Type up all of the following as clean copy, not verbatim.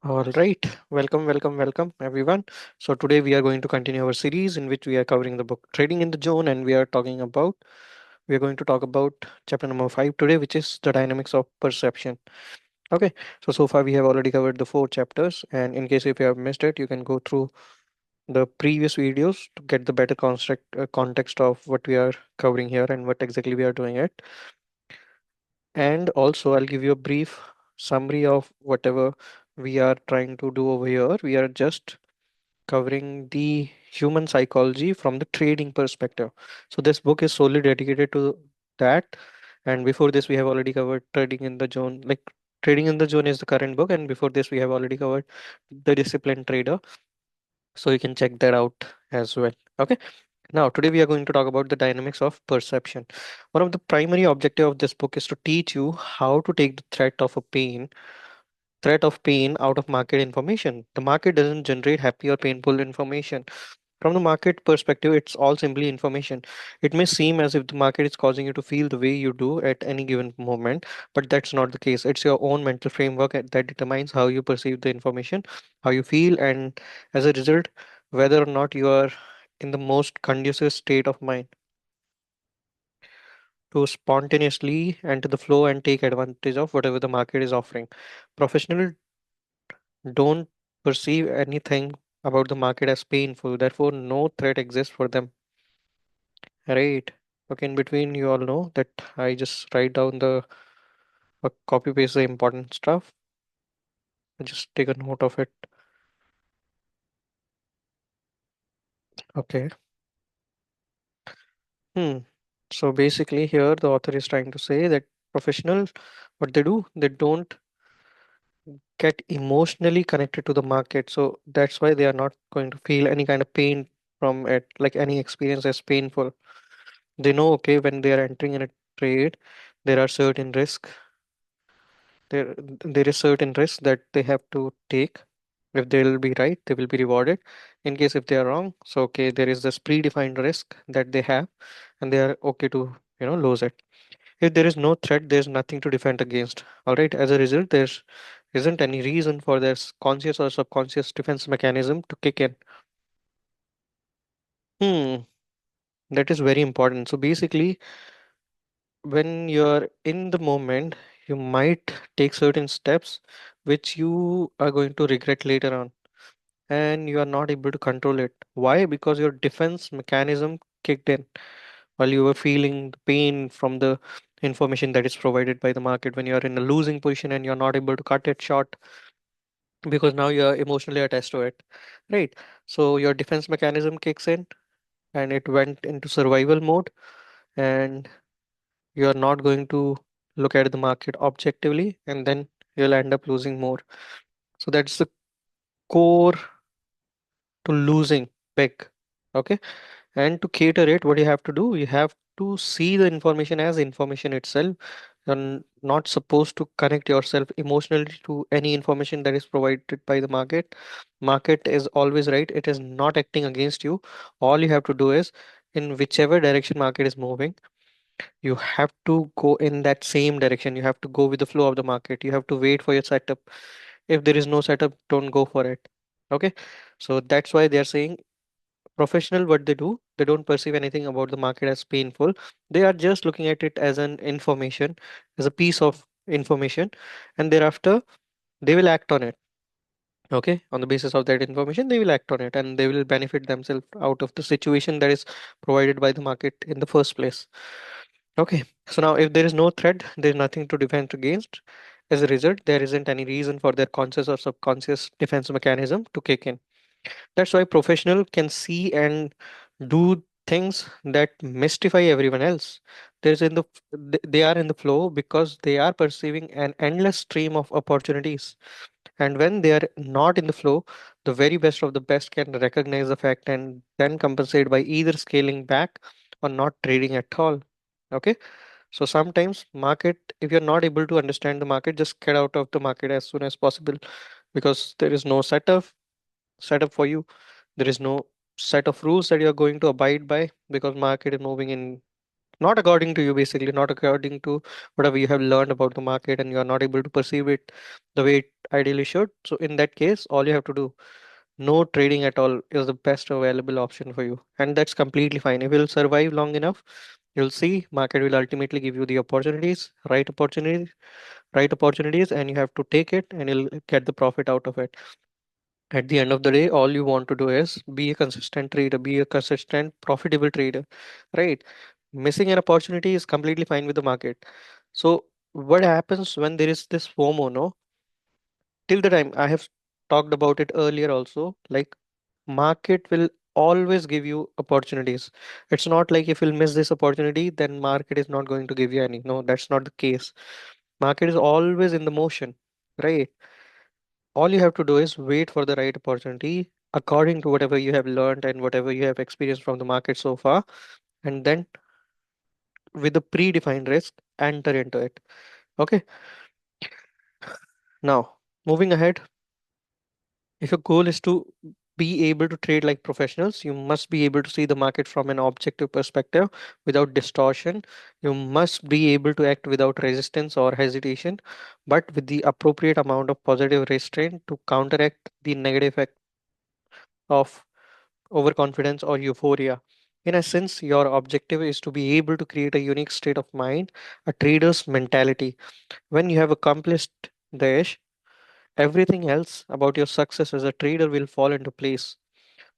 All right, welcome, everyone. So, today we are going to continue our series in which we are covering the book Trading in the Zone, and we are going to talk about chapter number 5 today, which is the dynamics of perception. Okay, so far we have already covered the four chapters, and in case if you have missed it, you can go through the previous videos to get the better context of what we are covering here and what exactly we are doing it. And also, I'll give you a brief summary of whatever we are trying to do over here. We are just covering the human psychology from the trading perspective. So this book is solely dedicated to that. And before this, we have already covered trading in the zone. Like trading in the zone is the current book, and before this, we have already covered the disciplined trader. So you can check that out as well. Okay. Now today we are going to talk about the dynamics of perception. One of the primary objective of this book is to teach you how to take the threat of pain out of market information. The market doesn't generate happy or painful information. From the market perspective, it's all simply information. It may seem as if the market is causing you to feel the way you do at any given moment, but that's not the case. It's your own mental framework that determines how you perceive the information, how you feel, and as a result, whether or not you are in the most conducive state of mind to spontaneously enter the flow and take advantage of whatever the market is offering. Professionals don't perceive anything about the market as painful, therefore, no threat exists for them. Right. Okay, in between, you all know that I just write down copy paste the important stuff. I just take a note of it. Okay. Hmm. So basically, here the author is trying to say that professionals, what they do, they don't get emotionally connected to the market. So that's why they are not going to feel any kind of pain from it, like any experience as painful. They know, okay, when they are entering in a trade, there are certain risks there is certain risk that they have to take. If they will be right, they will be rewarded. In case if they are wrong, so okay, there is this predefined risk that they have, and they are okay to lose it. If there is no threat, there's nothing to defend against. All right, as a result, there isn't any reason for their conscious or subconscious defense mechanism to kick in. Hmm, that is very important. So basically, when you're in the moment, you might take certain steps which you are going to regret later on, and you are not able to control it. Why? Because your defense mechanism kicked in while you were feeling the pain from the information that is provided by the market. When you are in a losing position and you're not able to cut it short because now you are emotionally attached to it, right? So your defense mechanism kicks in and it went into survival mode, and you are not going to look at the market objectively, and then you'll end up losing more. So that's the core to losing big. Okay. And to cater it, what you have to do, you have to see the information as information itself. You're not supposed to connect yourself emotionally to any information that is provided by the market. Market is always right. It is not acting against you. All you have to do is, in whichever direction market is moving, you have to go in that same direction. You have to go with the flow of the market. You have to wait for your setup. If there is no setup, don't go for it. Okay. So that's why they are saying professional, what they do, they don't perceive anything about the market as painful. They are just looking at it as an information, as a piece of information, and thereafter they will act on it. Okay, on the basis of that information, they will act on it, and they will benefit themselves out of the situation that is provided by the market in the first place. Okay, so now if there is no threat, there is nothing to defend against. As a result, there isn't any reason for their conscious or subconscious defense mechanism to kick in. That's why professional can see and do things that mystify everyone else. There's in the they are in the flow because they are perceiving an endless stream of opportunities. And when they are not in the flow, the very best of the best can recognize the fact and then compensate by either scaling back or not trading at all. Okay. So sometimes market, if you're not able to understand the market, just get out of the market as soon as possible, because there is no setup for you. There is no set of rules that you're going to abide by because market is moving in not according to you, basically, not according to whatever you have learned about the market, and you are not able to perceive it the way it ideally should. So in that case, all you have to do, no trading at all is the best available option for you, and that's completely fine. If you'll survive long enough, you'll see market will ultimately give you the opportunities, right opportunities, and you have to take it, and you'll get the profit out of it. At the end of the day, all you want to do is be a consistent trader, be a consistent profitable trader, right? Missing an opportunity is completely fine with the market. So what happens when there is this FOMO, no? Till the time I have talked about it earlier also, like market will always give you opportunities. It's not like if you'll miss this opportunity, then market is not going to give you any. No, that's not the case. Market is always in the motion, right? All you have to do is wait for the right opportunity according to whatever you have learned and whatever you have experienced from the market so far, and then with a predefined risk, enter into it. Okay, now moving ahead, if your goal is to be able to trade like professionals, you must be able to see the market from an objective perspective without distortion. You must be able to act without resistance or hesitation, but with the appropriate amount of positive restraint to counteract the negative effect of overconfidence or euphoria. In essence, your objective is to be able to create a unique state of mind, a trader's mentality. When you have accomplished this, everything else about your success as a trader will fall into place.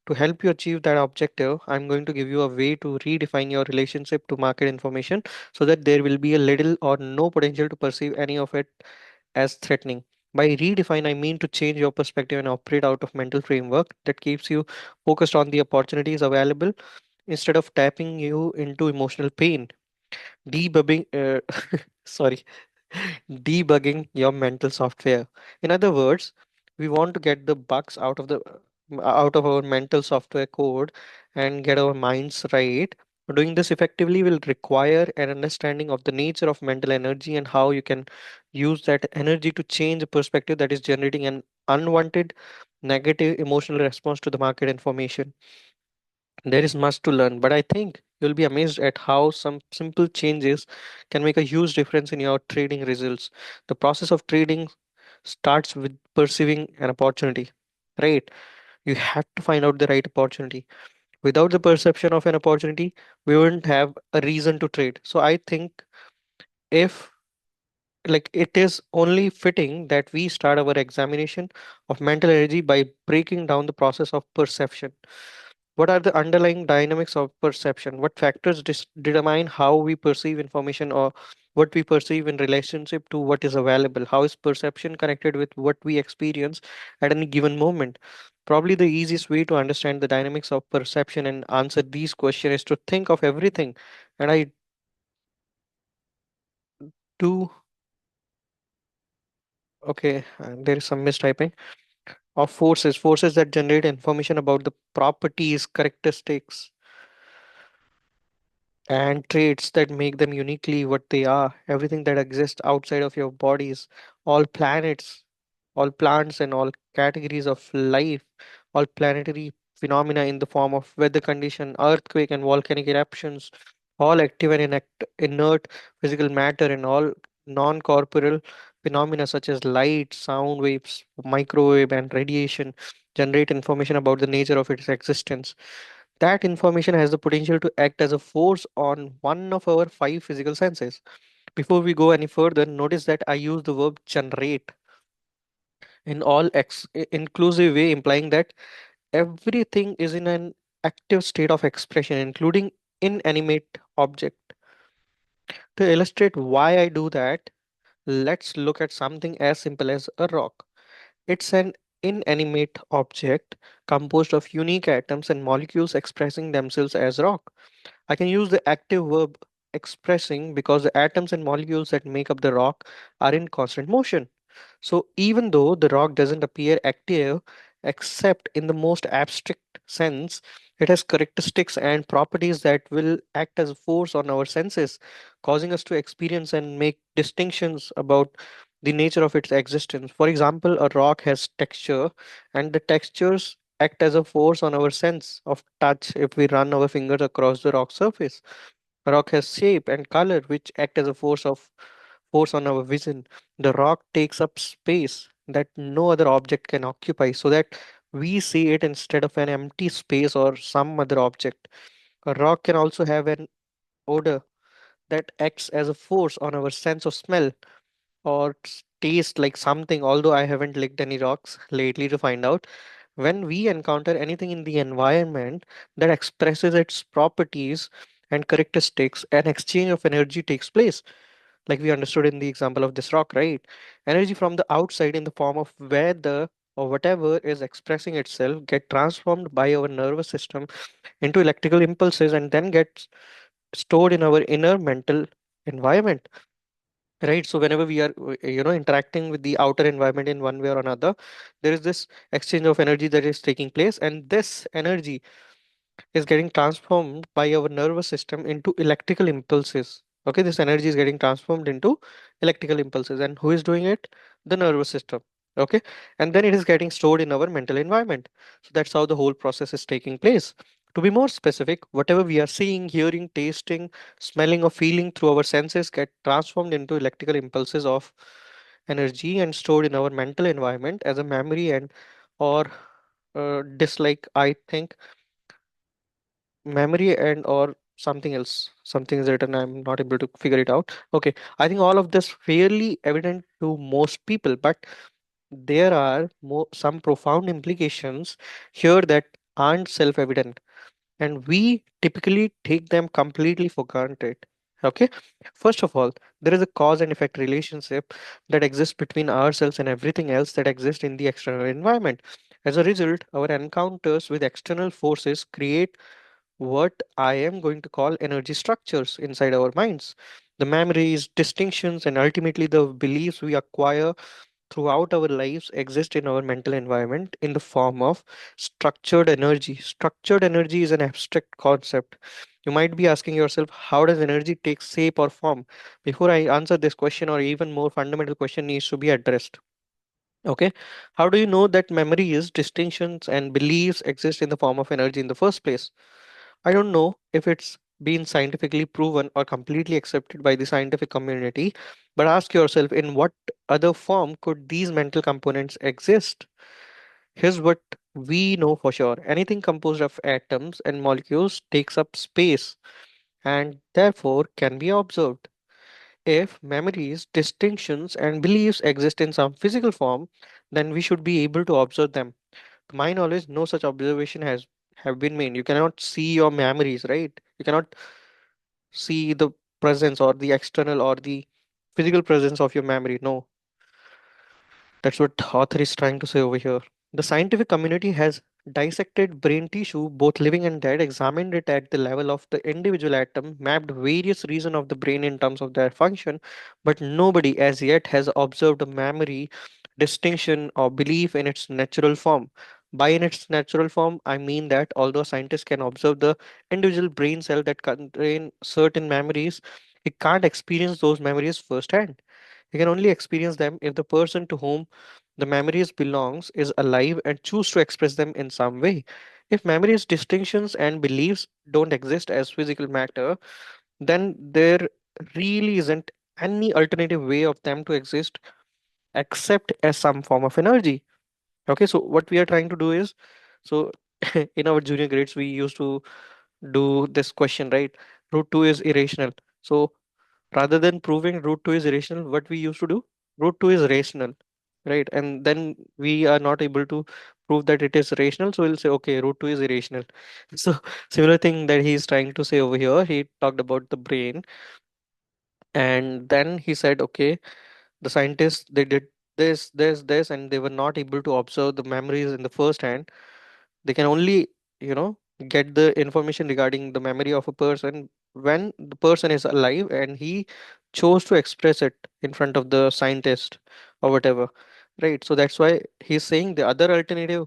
To help you achieve that objective, I'm going to give you a way to redefine your relationship to market information so that there will be a little or no potential to perceive any of it as threatening. By redefine, I mean to change your perspective and operate out of mental framework that keeps you focused on the opportunities available instead of tapping you into emotional pain. Debugging, sorry, debugging your mental software. In other words, we want to get the bugs out of our mental software code and get our minds right. Doing this effectively will require an understanding of the nature of mental energy and how you can use that energy to change a perspective that is generating an unwanted negative emotional response to the market information. There is much to learn, but I think you'll be amazed at how some simple changes can make a huge difference in your trading results. The process of trading starts with perceiving an opportunity, right? You have to find out the right opportunity. Without the perception of an opportunity, we wouldn't have a reason to trade. So I think if like it is only fitting that we start our examination of mental energy by breaking down the process of perception. What are the underlying dynamics of perception? What factors determine how we perceive information or what we perceive in relationship to what is available? How is perception connected with what we experience at any given moment? Probably the easiest way to understand the dynamics of perception and answer these questions is to think of everything. And I do, okay, there is some mistyping of forces that generate information about the properties, characteristics, and traits that make them uniquely what they are. Everything that exists outside of your bodies, all planets, all plants, and all categories of life, all planetary phenomena in the form of weather condition, earthquake, and volcanic eruptions, all active and inert physical matter, and all non corporeal phenomena such as light, sound waves, microwave, and radiation generate information about the nature of its existence. That information has the potential to act as a force on one of our five physical senses. Before we go any further, notice that I use the verb generate in inclusive way, implying that everything is in an active state of expression, including inanimate object. To illustrate why I do that, let's look at something as simple as a rock. It's an inanimate object composed of unique atoms and molecules expressing themselves as rock. I can use the active verb expressing because the atoms and molecules that make up the rock are in constant motion. So even though the rock doesn't appear active, except in the most abstract sense, it has characteristics and properties that will act as a force on our senses, causing us to experience and make distinctions about the nature of its existence. For example, a rock has texture, and the textures act as a force on our sense of touch if we run our fingers across the rock surface. A rock has shape and color which act as a force on our vision. The rock takes up space that no other object can occupy, so that we see it instead of an empty space or some other object. A rock can also have an odor that acts as a force on our sense of smell or taste like something, although I haven't licked any rocks lately to find out. When we encounter anything in the environment that expresses its properties and characteristics, an exchange of energy takes place, like we understood in the example of this rock, right? Energy from the outside in the form of weather or whatever is expressing itself get transformed by our nervous system into electrical impulses and then gets stored in our inner mental environment, right? So whenever we are interacting with the outer environment in one way or another, there is this exchange of energy that is taking place, and this energy is getting transformed by our nervous system into electrical impulses. Okay, this energy is getting transformed into electrical impulses, and who is doing it? The nervous system. Okay, and then it is getting stored in our mental environment. So that's how the whole process is taking place. To be more specific, whatever we are seeing, hearing, tasting, smelling, or feeling through our senses get transformed into electrical impulses of energy and stored in our mental environment as a memory and or dislike, I think, memory and or something else, something is written, I'm not able to figure it out. Okay, I think all of this fairly evident to most people, but there are some profound implications here that aren't self-evident, and we typically take them completely for granted. Okay, first of all, there is a cause and effect relationship that exists between ourselves and everything else that exists in the external environment. As a result, our encounters with external forces create what I am going to call energy structures inside our minds. The memories, distinctions, and ultimately the beliefs we acquire throughout our lives exist in our mental environment in the form of structured energy. Structured energy is an abstract concept. You might be asking yourself, how does energy take shape or form? Before I answer this question, or even more fundamental question needs to be addressed. Okay, how do you know that memories, distinctions, and beliefs exist in the form of energy in the first place? I don't know if it's been scientifically proven or completely accepted by the scientific community, but ask yourself, in what other form could these mental components exist? Here's what we know for sure: anything composed of atoms and molecules takes up space and therefore can be observed. If memories, distinctions, and beliefs exist in some physical form, then we should be able to observe them. To my knowledge, no such observation has have been made. You cannot see your memories, right? You cannot see the presence or the external or the physical presence of your memory. No, that's what the author is trying to say over here. The scientific community has dissected brain tissue, both living and dead, examined it at the level of the individual atom, mapped various regions of the brain in terms of their function, but nobody as yet has observed a memory, distinction, or belief in its natural form. By in its natural form, I mean that although scientists can observe the individual brain cell that contain certain memories, it can't experience those memories firsthand. You can only experience them if the person to whom the memories belongs is alive and choose to express them in some way. If memories, distinctions, and beliefs don't exist as physical matter, then there really isn't any alternative way of them to exist except as some form of energy. Okay, so what we are trying to do is, so in our junior grades, we used to do this question, right? Root 2 is irrational. So rather than proving root 2 is irrational, what we used to do, root 2 is rational, right? And then we are not able to prove that it is rational, so we'll say okay, root 2 is irrational. So similar thing that he's trying to say over here, he talked about the brain, and then he said okay, the scientists, they did this, and they were not able to observe the memories in the first hand. They can only, you know, get the information regarding the memory of a person when the person is alive and he chose to express it in front of the scientist or whatever, right? So that's why he's saying the other alternative,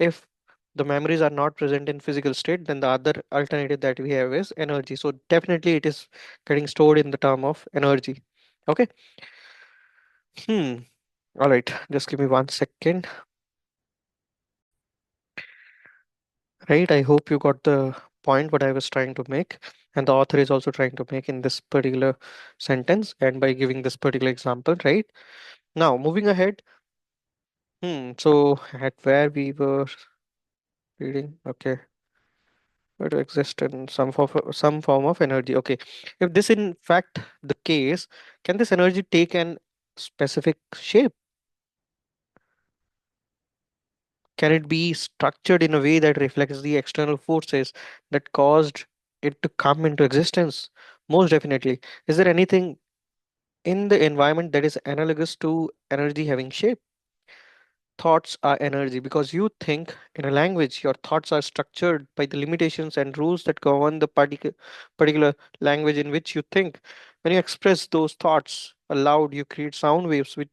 if the memories are not present in physical state, then the other alternative that we have is energy. So definitely it is getting stored in the term of energy. Okay. Hmm. All right, just give me 1 second. Right, I hope you got the point what I was trying to make. and the author is also trying to make in this particular sentence and by giving this particular example, right? Now, moving ahead. So at where we were reading, okay, where to exist in some form of energy. Okay, if this in fact the case, can this energy take an specific shape? Can it be structured in a way that reflects the external forces that caused it to come into existence? Most definitely. Is there anything in the environment that is analogous to energy having shape? Thoughts are energy because you think in a language. Your thoughts are structured by the limitations and rules that govern the particular language in which you think. When you express those thoughts aloud, you create sound waves, which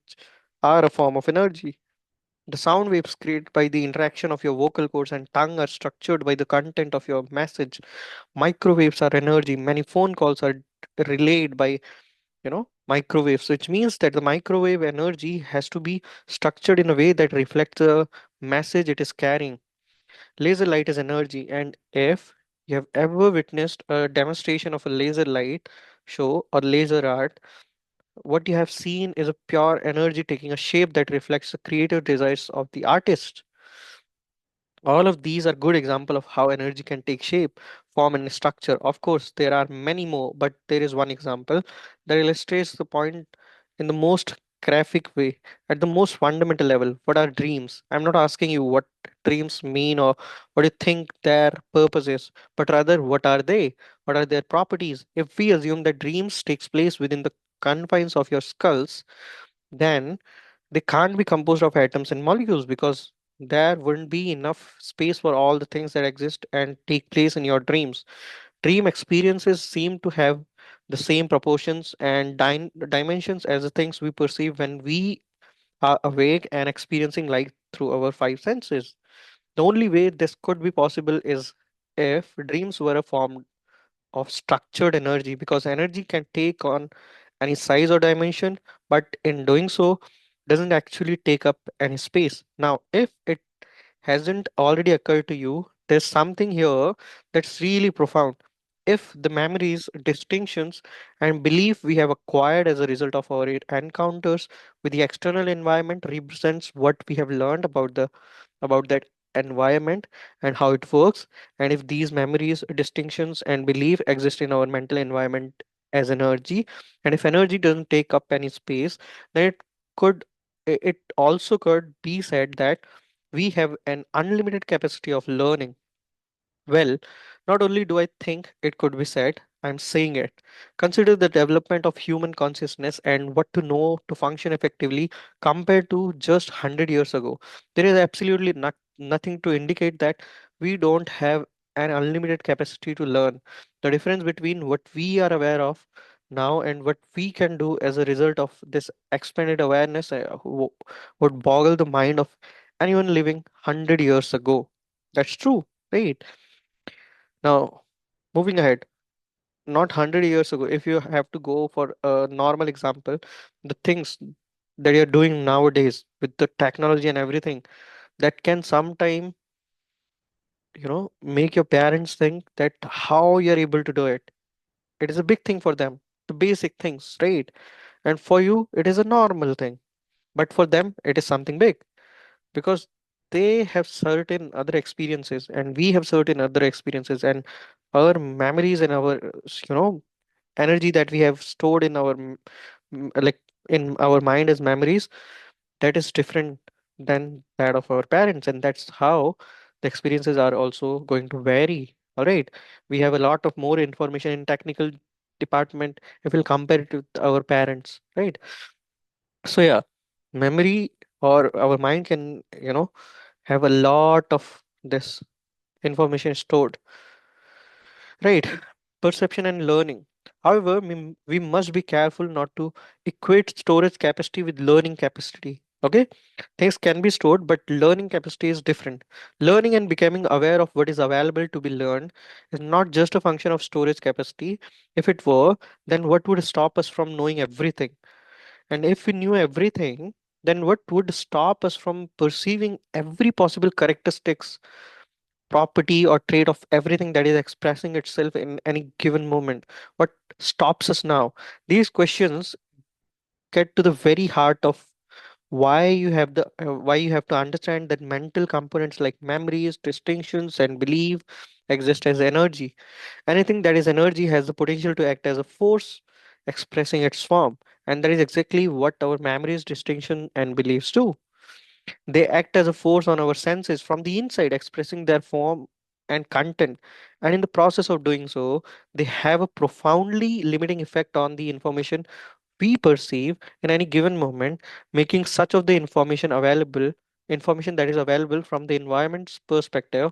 are a form of energy. The sound waves created by the interaction of your vocal cords and tongue are structured by the content of your message. Microwaves are energy. Many phone calls are relayed by, microwaves, which means that the microwave energy has to be structured in a way that reflects the message it is carrying. Laser light is energy, and if you have ever witnessed a demonstration of a laser light show or laser art, what you have seen is a pure energy taking a shape that reflects the creative desires of the artist. All of these are good example of how energy can take shape, form, and structure. Of course, there are many more, but there is one example that illustrates the point in the most graphic way, at the most fundamental level. What are dreams? I'm not asking you what dreams mean or what you think their purpose is, but rather what are they? What are their properties? If we assume that dreams takes place within the confines of your skulls, then they can't be composed of atoms and molecules because there wouldn't be enough space for all the things that exist and take place in your dreams. Dream experiences seem to have the same proportions and dimensions as the things we perceive when we are awake and experiencing light through our five senses. The only way this could be possible is if dreams were a form of structured energy, because energy can take on any size or dimension, but in doing so doesn't actually take up any space. Now, if it hasn't already occurred to you, there's something here that's really profound. If the memories, distinctions, and belief we have acquired as a result of our encounters with the external environment represents what we have learned about that environment and how it works, and if these memories, distinctions, and belief exist in our mental environment as energy, and if energy doesn't take up any space, then could it also could be said that we have an unlimited capacity of learning. Well, not only do I think it could be said, I'm saying it. Consider the development of human consciousness and what to know to function effectively compared to just 100 years ago. There is absolutely nothing to indicate that we don't have an unlimited capacity to learn. The difference between what we are aware of now and what we can do as a result of this expanded awareness would boggle the mind of anyone living 100 years ago. That's true, right? Now, moving ahead, not 100 years ago, if you have to go for a normal example, the things that you're doing nowadays with the technology and everything, that can sometime, make your parents think that how you're able to do it. It is a big thing for them, the basic things, right? And for you, it is a normal thing. But for them, it is something big because they have certain other experiences and we have certain other experiences, and our memories and our energy that we have stored in our like in our mind as memories, that is different than that of our parents, and that's how the experiences are also going to vary. All right, we have a lot of more information in technical department if we'll compare it to our parents, right? So yeah, memory or our mind can have a lot of this information stored, right? Perception and learning. However, we must be careful not to equate storage capacity with learning capacity. Okay, things can be stored, but learning capacity is different. Learning and becoming aware of what is available to be learned is not just a function of storage capacity. If it were, then what would stop us from knowing everything? And if we knew everything, then what would stop us from perceiving every possible characteristics property or trait of everything that is expressing itself in any given moment? What stops us now? These questions get to the very heart of why you have to understand that mental components like memories, distinctions, and belief exist as energy. Anything that is energy has the potential to act as a force expressing its form, and that is exactly what our memories, distinction, and beliefs do. They act as a force on our senses from the inside, expressing their form and content. And in the process of doing so, they have a profoundly limiting effect on the information we perceive in any given moment, making such of the information that is available from the environment's perspective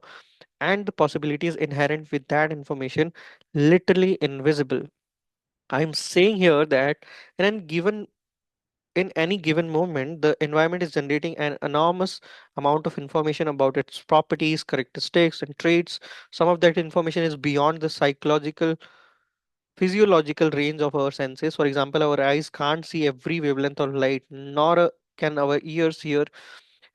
and the possibilities inherent with that information literally invisible. I'm saying here that in any given in any given moment, the environment is generating an enormous amount of information about its properties, characteristics, and traits. Some of that information is beyond the physiological range of our senses. For example, our eyes can't see every wavelength of light, nor can our ears hear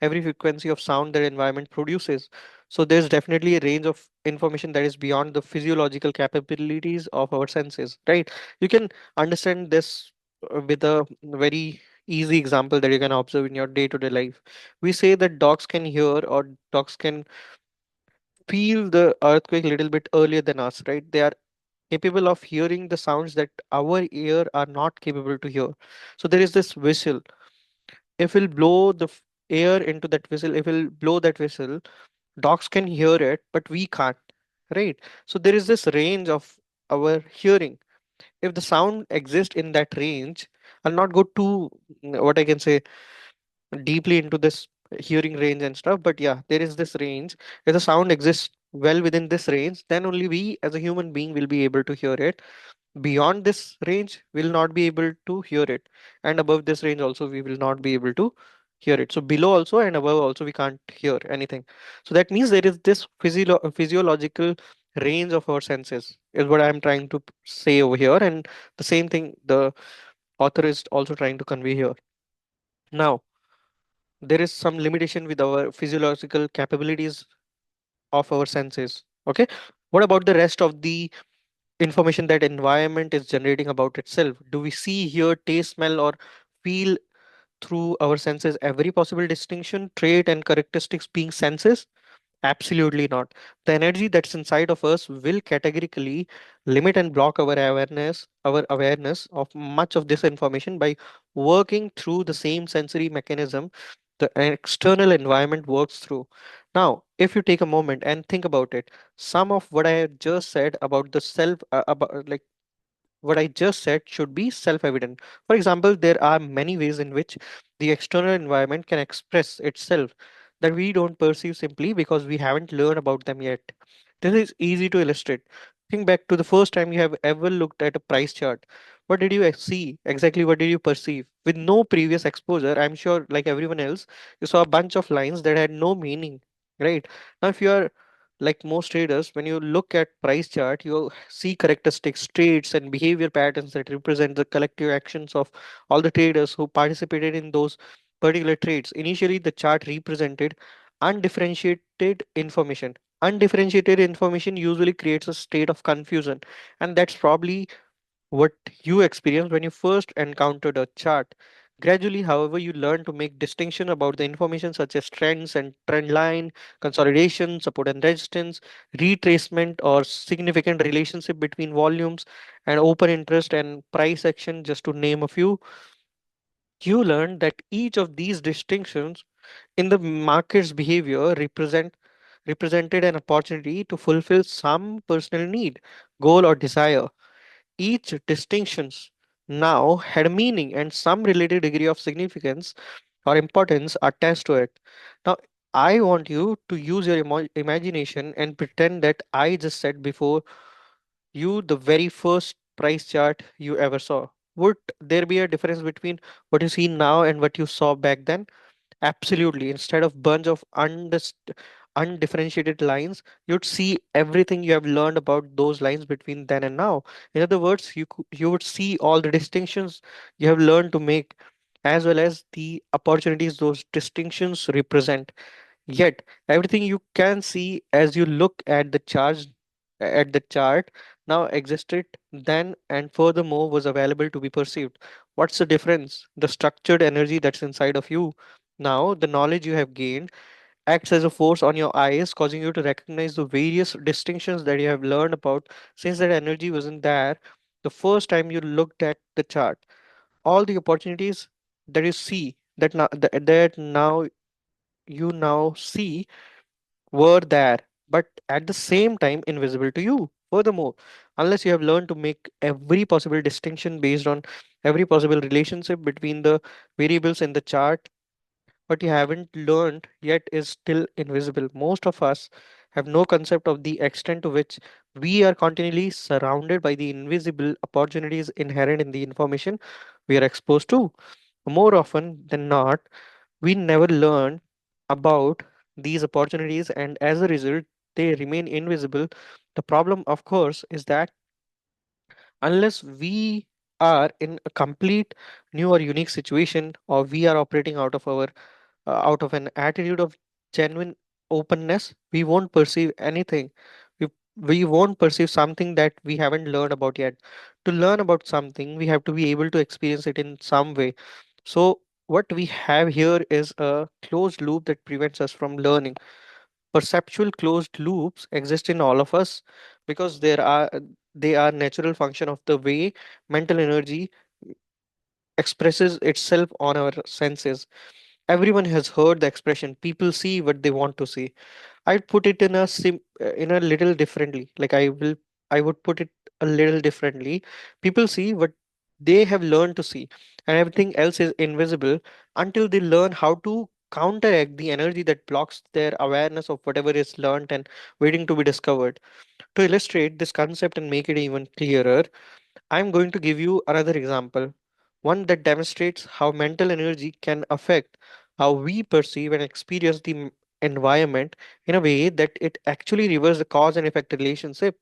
every frequency of sound that environment produces. So there's definitely a range of information that is beyond the physiological capabilities of our senses, right? You can understand this with a very easy example that you can observe in your day-to-day life. We say that dogs can hear or dogs can feel the earthquake a little bit earlier than us, right? They are capable of hearing the sounds that our ear are not capable to hear. So there is this whistle. If we'll blow the air into that whistle, if we'll blow that whistle, dogs can hear it, but we can't, right? So there is this range of our hearing. If the sound exists in that range, I'll not go too what I can say deeply into this hearing range and stuff, but yeah, there is this range. If the sound exists well within this range, then only we as a human being will be able to hear it. Beyond this range will not be able to hear it, and above this range also we will not be able to hear it. So below also and above also we can't hear anything. So that means there is this physiological range of our senses is what I'm trying to say over here, and the same thing the author is also trying to convey here. Now there is some limitation with our physiological capabilities of our senses. Okay, what about the rest of the information that environment is generating about itself? Do we see, hear, taste, smell, or feel through our senses every possible distinction, trait, and characteristics being senses? Absolutely not. The energy that's inside of us will categorically limit and block our awareness of much of this information by working through the same sensory mechanism the external environment works through. Now, if you take a moment and think about it, some of what I have just said about the about like what I just said should be self evident. For example, there are many ways in which the external environment can express itself that we don't perceive simply because we haven't learned about them yet. This is easy to illustrate. Think back to the first time you have ever looked at a price chart. What did you see? Exactly what did you perceive? With no previous exposure, I'm sure, like everyone else, you saw a bunch of lines that had no meaning, right? Now, if you are like most traders, when you look at price chart, you see characteristics, traits, and behavior patterns that represent the collective actions of all the traders who participated in those particular trades. Initially, the chart represented undifferentiated information. Undifferentiated information usually creates a state of confusion, and that's probably what you experienced when you first encountered a chart. Gradually, however, you learn to make distinction about the information such as trends and trend line, consolidation, support and resistance, retracement or significant relationship between volumes, and open interest and price action, just to name a few. You learn that each of these distinctions in the market's behavior represented an opportunity to fulfill some personal need, goal, or desire. Each distinctions now had a meaning and some related degree of significance or importance attached to it. Now, I want you to use your imagination and pretend that I just said before you the very first price chart you ever saw. Would there be a difference between what you see now and what you saw back then? Absolutely. Instead of bunch of undifferentiated lines, you'd see everything you have learned about those lines between then and now. In other words, you would see all the distinctions you have learned to make, as well as the opportunities those distinctions represent. Yet everything you can see as you look at the chart now existed then and furthermore was available to be perceived. What's the difference? The structured energy that's inside of you. Now, the knowledge you have gained acts as a force on your eyes, causing you to recognize the various distinctions that you have learned about since that energy wasn't there the first time you looked at the chart. All the opportunities that you see that now you now see were there, but at the same time invisible to you. Furthermore, unless you have learned to make every possible distinction based on every possible relationship between the variables in the chart, what you haven't learned yet is still invisible. Most of us have no concept of the extent to which we are continually surrounded by the invisible opportunities inherent in the information we are exposed to. More often than not, we never learn about these opportunities, and as a result, they remain invisible. The problem, of course, is that unless we are in a complete new or unique situation, or we are operating out of an attitude of genuine openness, we won't perceive anything. We won't perceive something that we haven't learned about yet. To learn about something, we have to be able to experience it in some way. So, what we have here is a closed loop that prevents us from learning. Perceptual closed loops exist in all of us because they are natural function of the way mental energy expresses itself on our senses. Everyone has heard the expression people see what they want to see. I'd put it in a little differently. I would put it a little differently. People see what they have learned to see, and everything else is invisible until they learn how to counteract the energy that blocks their awareness of whatever is learned and waiting to be discovered. To illustrate this concept and make it even clearer, I'm going to give you another example, one that demonstrates how mental energy can affect how we perceive and experience the environment in a way that it actually reverses the cause and effect relationship.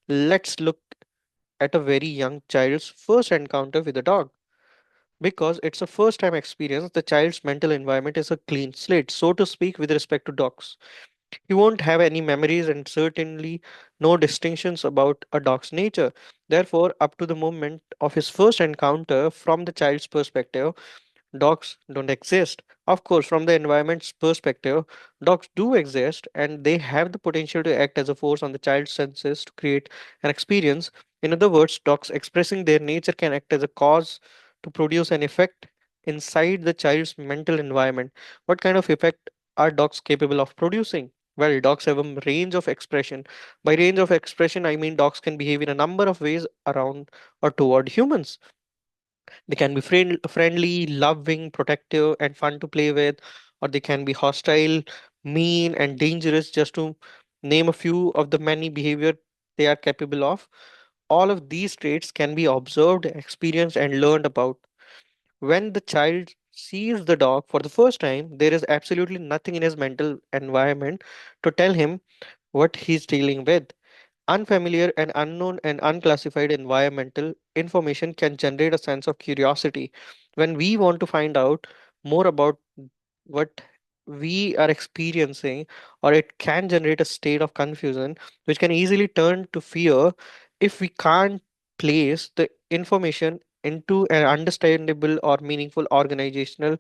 Let's look at a very young child's first encounter with a dog. Because it's a first time experience, the child's mental environment is a clean slate, so to speak, with respect to dogs. He won't have any memories and certainly no distinctions about a dog's nature. Therefore, up to the moment of his first encounter, from the child's perspective, dogs don't exist. Of course, from the environment's perspective, dogs do exist and they have the potential to act as a force on the child's senses to create an experience. In other words, dogs expressing their nature can act as a cause to produce an effect inside the child's mental environment. What kind of effect are dogs capable of producing? Well, dogs have a range of expression. By range of expression, I mean dogs can behave in a number of ways around or toward humans. They can be friendly, loving, protective, and fun to play with, or they can be hostile, mean, and dangerous, just to name a few of the many behavior they are capable of. All of these traits can be observed, experienced, and learned about. When the child sees the dog for the first time, there is absolutely nothing in his mental environment to tell him what he's dealing with. Unfamiliar and unknown and unclassified environmental information can generate a sense of curiosity. When we want to find out more about what we are experiencing, or it can generate a state of confusion, which can easily turn to fear if we can't place the information into an understandable or meaningful organizational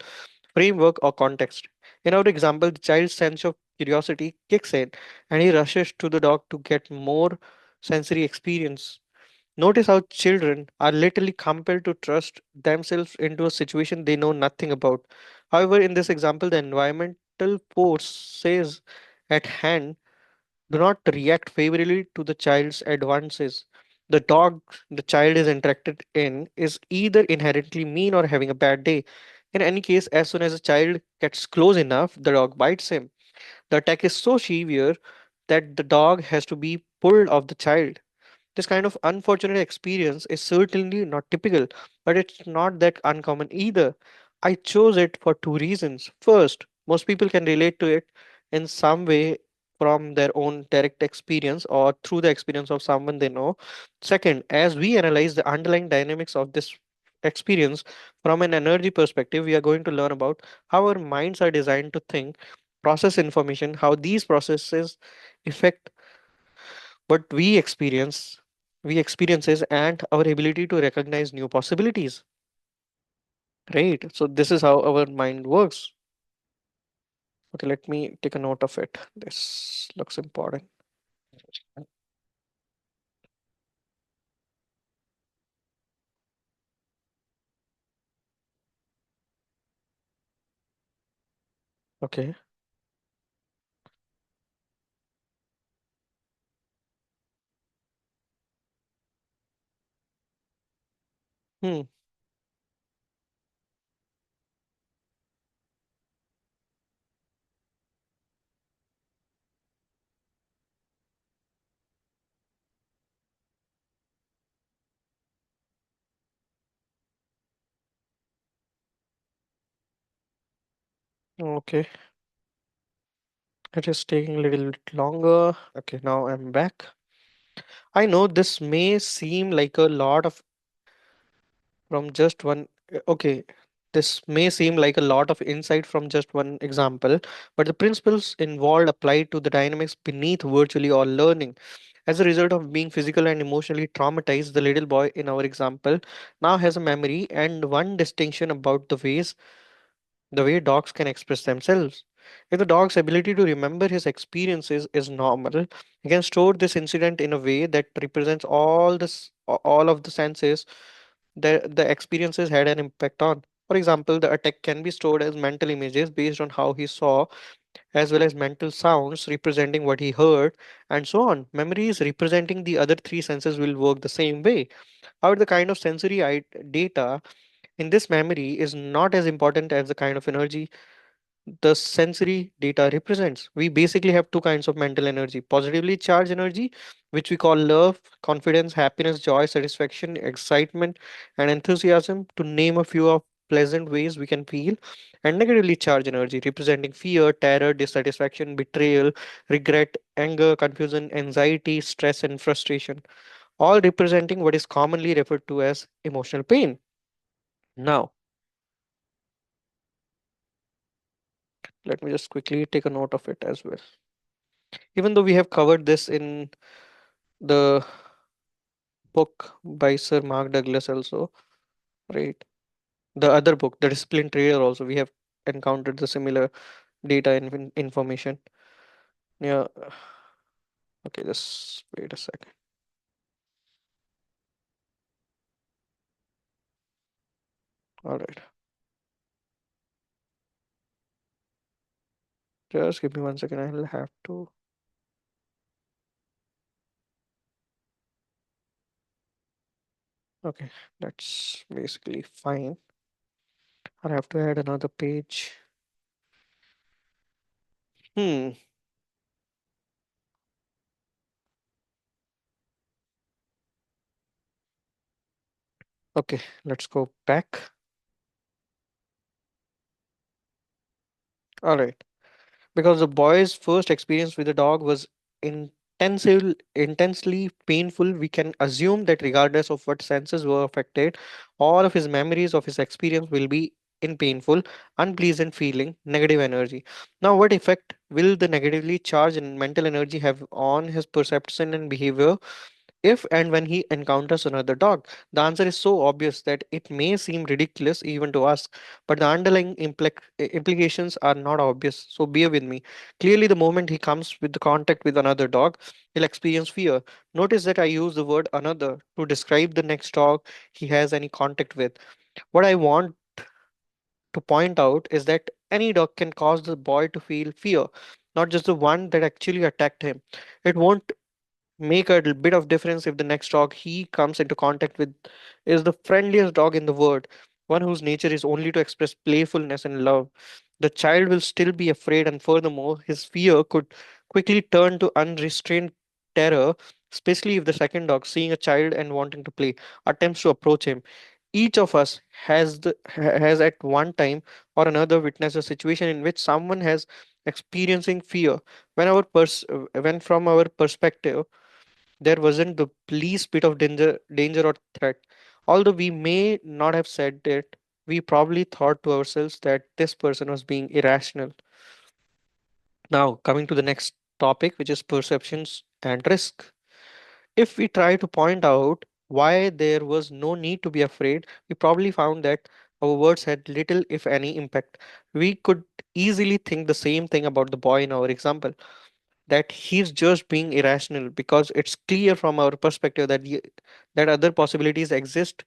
framework or context. In our example, the child's sense of curiosity kicks in and he rushes to the dog to get more sensory experience. Notice how children are literally compelled to trust themselves into a situation they know nothing about. However, in this example, the environmental forces at hand do not react favorably to the child's advances. The dog the child is interacted in is either inherently mean or having a bad day. In any case, as soon as a child gets close enough, the dog bites him. The attack is so severe that the dog has to be pulled off the child. This kind of unfortunate experience is certainly not typical, but it's not that uncommon either. I chose it for two reasons. First, most people can relate to it in some way from their own direct experience or through the experience of someone they know. Second, as we analyze the underlying dynamics of this experience from an energy perspective, we are going to learn about how our minds are designed to think process information, how these processes affect what we experiences and our ability to recognize new possibilities, right? So this is how our mind works. Okay, let me take a note of it. This looks important. Okay. Hmm. Okay, it is taking a little bit longer. Okay, now I'm back. I know this may seem like a lot of from just one. Okay, this may seem like a lot of insight from just one example, but the principles involved apply to the dynamics beneath virtually all learning. As a result of being physical and emotionally traumatized, the little boy in our example now has a memory and one distinction about the way dogs can express themselves. If the dog's ability to remember his experiences is normal, he can store this incident in a way that represents all of the senses that the experiences had an impact on. For example, the attack can be stored as mental images based on how he saw, as well as mental sounds representing what he heard, and so on. Memories representing the other three senses will work the same way. However, the kind of data in this memory is not as important as the kind of energy the sensory data represents. We basically have two kinds of mental energy: positively charged energy, which we call love, confidence, happiness, joy, satisfaction, excitement, and enthusiasm, to name a few of pleasant ways we can feel, and negatively charged energy, representing fear, terror, dissatisfaction, betrayal, regret, anger, confusion, anxiety, stress, and frustration, all representing what is commonly referred to as emotional pain. Now, let me just quickly take a note of it as well. Even though we have covered this in the book by Sir Mark Douglas also, right? The other book, The Disciplined Trader, also we have encountered the similar data and information. Yeah. Okay, just wait a second. All right, just give me 1 second. I'll have to. Okay, that's basically fine. I'll have to add another page. Hmm. Okay, let's go back. All right. Because the boy's first experience with the dog was intensely painful, we can assume that regardless of what senses were affected, all of his memories of his experience will be in painful, unpleasant feeling, negative energy. Now, what effect will the negatively charged and mental energy have on his perception and behavior if and when he encounters another dog? The answer is so obvious that it may seem ridiculous even to us, but the underlying implications are not obvious. So bear with me. Clearly, the moment he comes with the contact with another dog, he'll experience fear. Notice that I use the word another to describe the next dog he has any contact with. What I want to point out is that any dog can cause the boy to feel fear, not just the one that actually attacked him. It won't make a bit of difference if the next dog he comes into contact with is the friendliest dog in the world, one whose nature is only to express playfulness and love. The child will still be afraid, and furthermore, his fear could quickly turn to unrestrained terror, especially if the second dog, seeing a child and wanting to play, attempts to approach him. Each of us has at one time or another witnessed a situation in which someone has experiencing fear when from our perspective there wasn't the least bit of danger or threat. Although we may not have said it, we probably thought to ourselves that this person was being irrational. Now, coming to the next topic, which is perceptions and risk. If we try to point out why there was no need to be afraid, we probably found that our words had little, if any, impact. We could easily think the same thing about the boy in our example, that he's just being irrational because it's clear from our perspective that that other possibilities exist,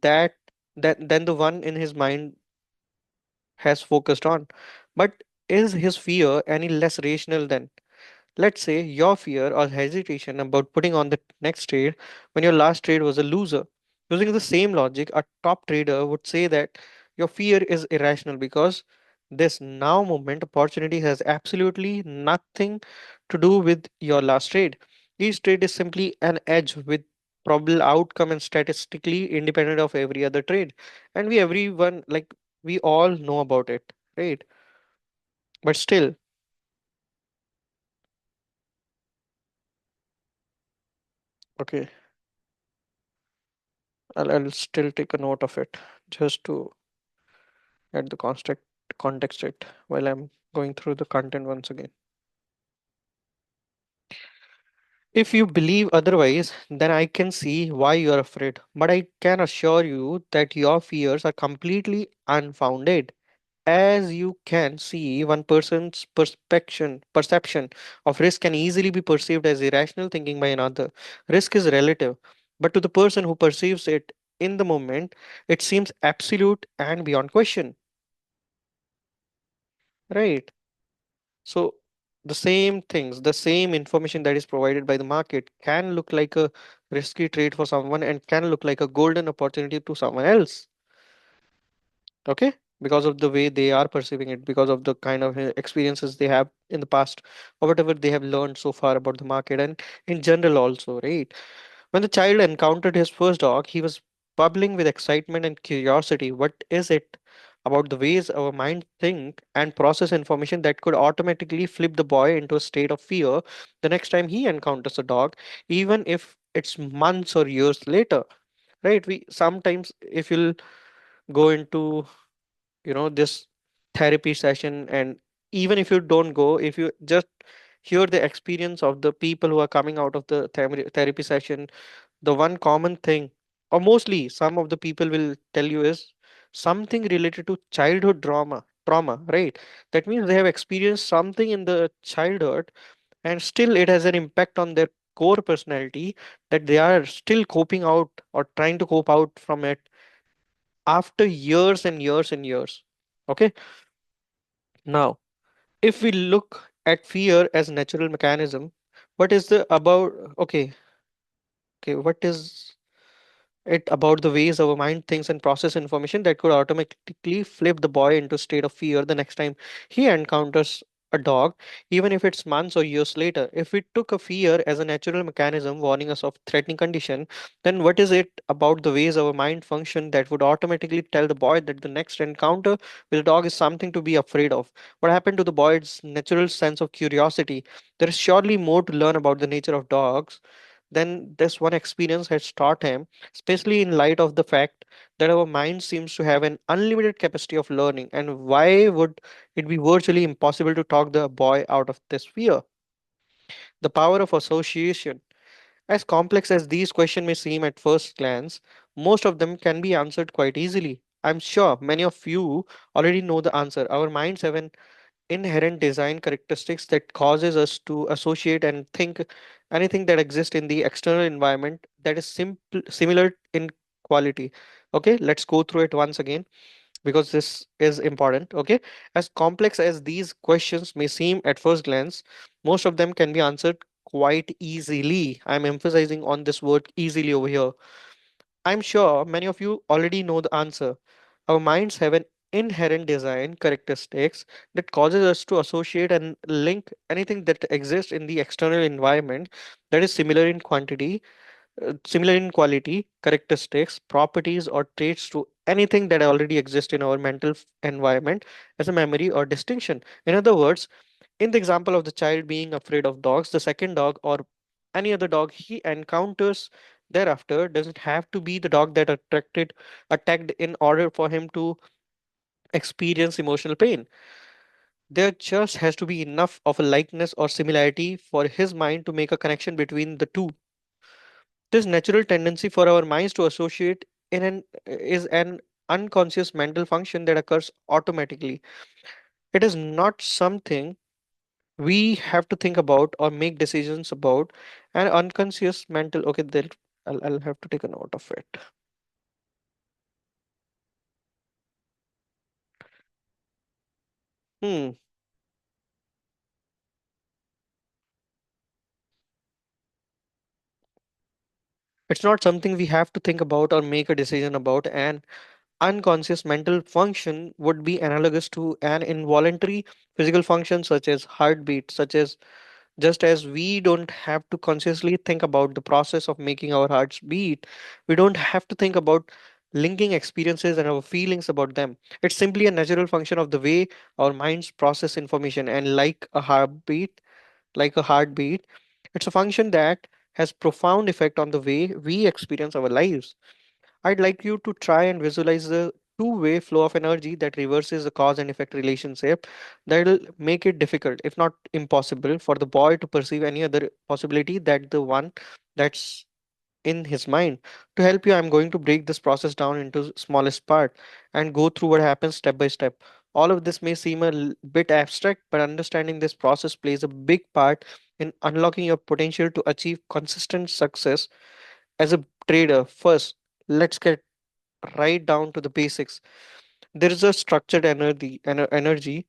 that than the one in his mind has focused on. But is his fear any less rational than? Let's say your fear or hesitation about putting on the next trade when your last trade was a loser. Using the same logic, a top trader would say that your fear is irrational because this now moment opportunity has absolutely nothing to do with your last trade. Each trade is simply an edge with probable outcome and statistically independent of every other trade. And everyone, like, we all know about it, right? But still, okay, I'll still take a note of it just to add the context it while I'm going through the content once again. If you believe otherwise, then I can see why you are afraid. But I can assure you that your fears are completely unfounded. As you can see, one person's perception of risk can easily be perceived as irrational thinking by another. Risk is relative, but to the person who perceives it in the moment, it seems absolute and beyond question. Right? So the same things, the same information that is provided by the market can look like a risky trade for someone and can look like a golden opportunity to someone else. Okay, because of the way they are perceiving it, because of the kind of experiences they have in the past, or whatever they have learned so far about the market and in general also, right? When the child encountered his first dog, he was bubbling with excitement and curiosity. What is it about the ways our mind think and process information that could automatically flip the boy into a state of fear the next time he encounters a dog, even if it's months or years later? Right? We sometimes, if you'll go into, this therapy session, and even if you don't go, if you just hear the experience of the people who are coming out of the therapy session, the one common thing, or mostly some of the people will tell you, is something related to childhood trauma, right? That means they have experienced something in the childhood, and still it has an impact on their core personality, that they are still coping out or trying to cope out from it after years and years and years. Okay, now if we look at fear as natural mechanism, what is the about okay, what is it about the ways our mind thinks and process information that could automatically flip the boy into a state of fear the next time he encounters a dog, even if it's months or years later? If we took a fear as a natural mechanism warning us of threatening condition, then what is it about the ways our mind function that would automatically tell the boy that the next encounter with a dog is something to be afraid of? What happened to the boy's natural sense of curiosity? There is surely more to learn about the nature of dogs than this one experience has taught him, especially in light of the fact that our mind seems to have an unlimited capacity of learning. And why would it be virtually impossible to talk the boy out of this fear? The power of association. As complex as these questions may seem at first glance, most of them can be answered quite easily. I'm sure many of you already know the answer. Our minds have an inherent design characteristics that causes us to associate and think anything that exists in the external environment that is similar in quality. Okay, let's go through it once again because this is important. Okay, as complex as these questions may seem at first glance, most of them can be answered quite easily. I'm emphasizing on this word easily over here. I'm sure many of you already know the answer. Our minds have an inherent design characteristics that causes us to associate and link anything that exists in the external environment that is similar in quality, characteristics, properties, or traits to anything that already exists in our mental environment as a memory or distinction. In other words, in the example of the child being afraid of dogs, the second dog or any other dog he encounters thereafter doesn't have to be the dog that attacked in order for him to experience emotional pain. There just has to be enough of a likeness or similarity for his mind to make a connection between the two. This natural tendency for our minds to associate in an is an unconscious mental function that occurs automatically. It is not something we have to think about or make decisions about. An unconscious mental, okay, then I'll have to take a note of it. Hmm. It's not something we have to think about or make a decision about. An unconscious mental function would be analogous to an involuntary physical function such as heartbeat, such as just as we don't have to consciously think about the process of making our hearts beat, we don't have to think about linking experiences and our feelings about them. It's simply a natural function of the way our minds process information, and like a heartbeat, it's a function that has profound effect on the way we experience our lives. I'd like you to try and visualize the two-way flow of energy that reverses the cause and effect relationship. That'll make it difficult, if not impossible, for the boy to perceive any other possibility that the one that's in his mind. To help you, I'm going to break this process down into smallest part and go through what happens step by step. All of this may seem bit abstract, but understanding this process plays a big part in unlocking your potential to achieve consistent success as a trader. First, let's get right down to the basics. There is a structured energy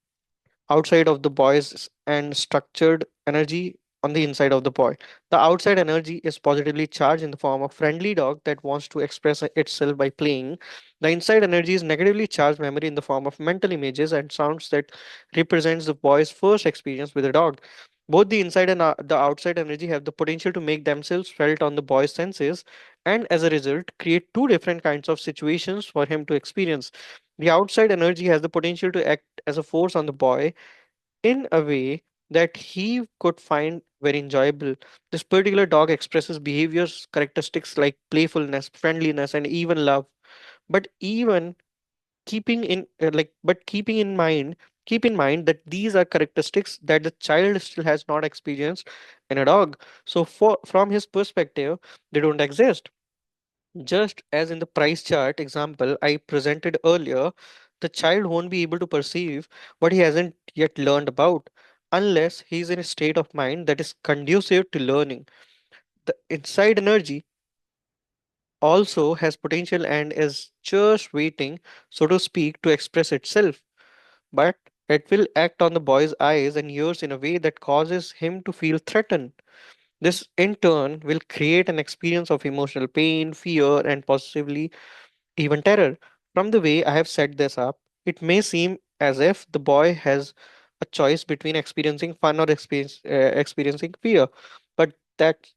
outside of the boys and structured energy on the inside of the boy. The outside energy is positively charged in the form of friendly dog that wants to express itself by playing. The inside energy is negatively charged memory in the form of mental images and sounds that represents the boy's first experience with a dog. Both the inside and the outside energy have the potential to make themselves felt on the boy's senses, and as a result create two different kinds of situations for him to experience. The outside energy has the potential to act as a force on the boy in a way that he could find very enjoyable. This particular dog expresses behaviors characteristics like playfulness, friendliness, and even love. But even keeping in but keep in mind that these are characteristics that the child still has not experienced in a dog. So from his perspective, they don't exist. Just as in the price chart example I presented earlier, the child won't be able to perceive what he hasn't yet learned about unless he's in a state of mind that is conducive to learning. The inside energy also has potential and is just waiting, so to speak, to express itself. But it will act on the boy's eyes and ears in a way that causes him to feel threatened. This, in turn, will create an experience of emotional pain, fear, and possibly even terror. From the way I have set this up, it may seem as if the boy has a choice between experiencing fun or experiencing fear, but that's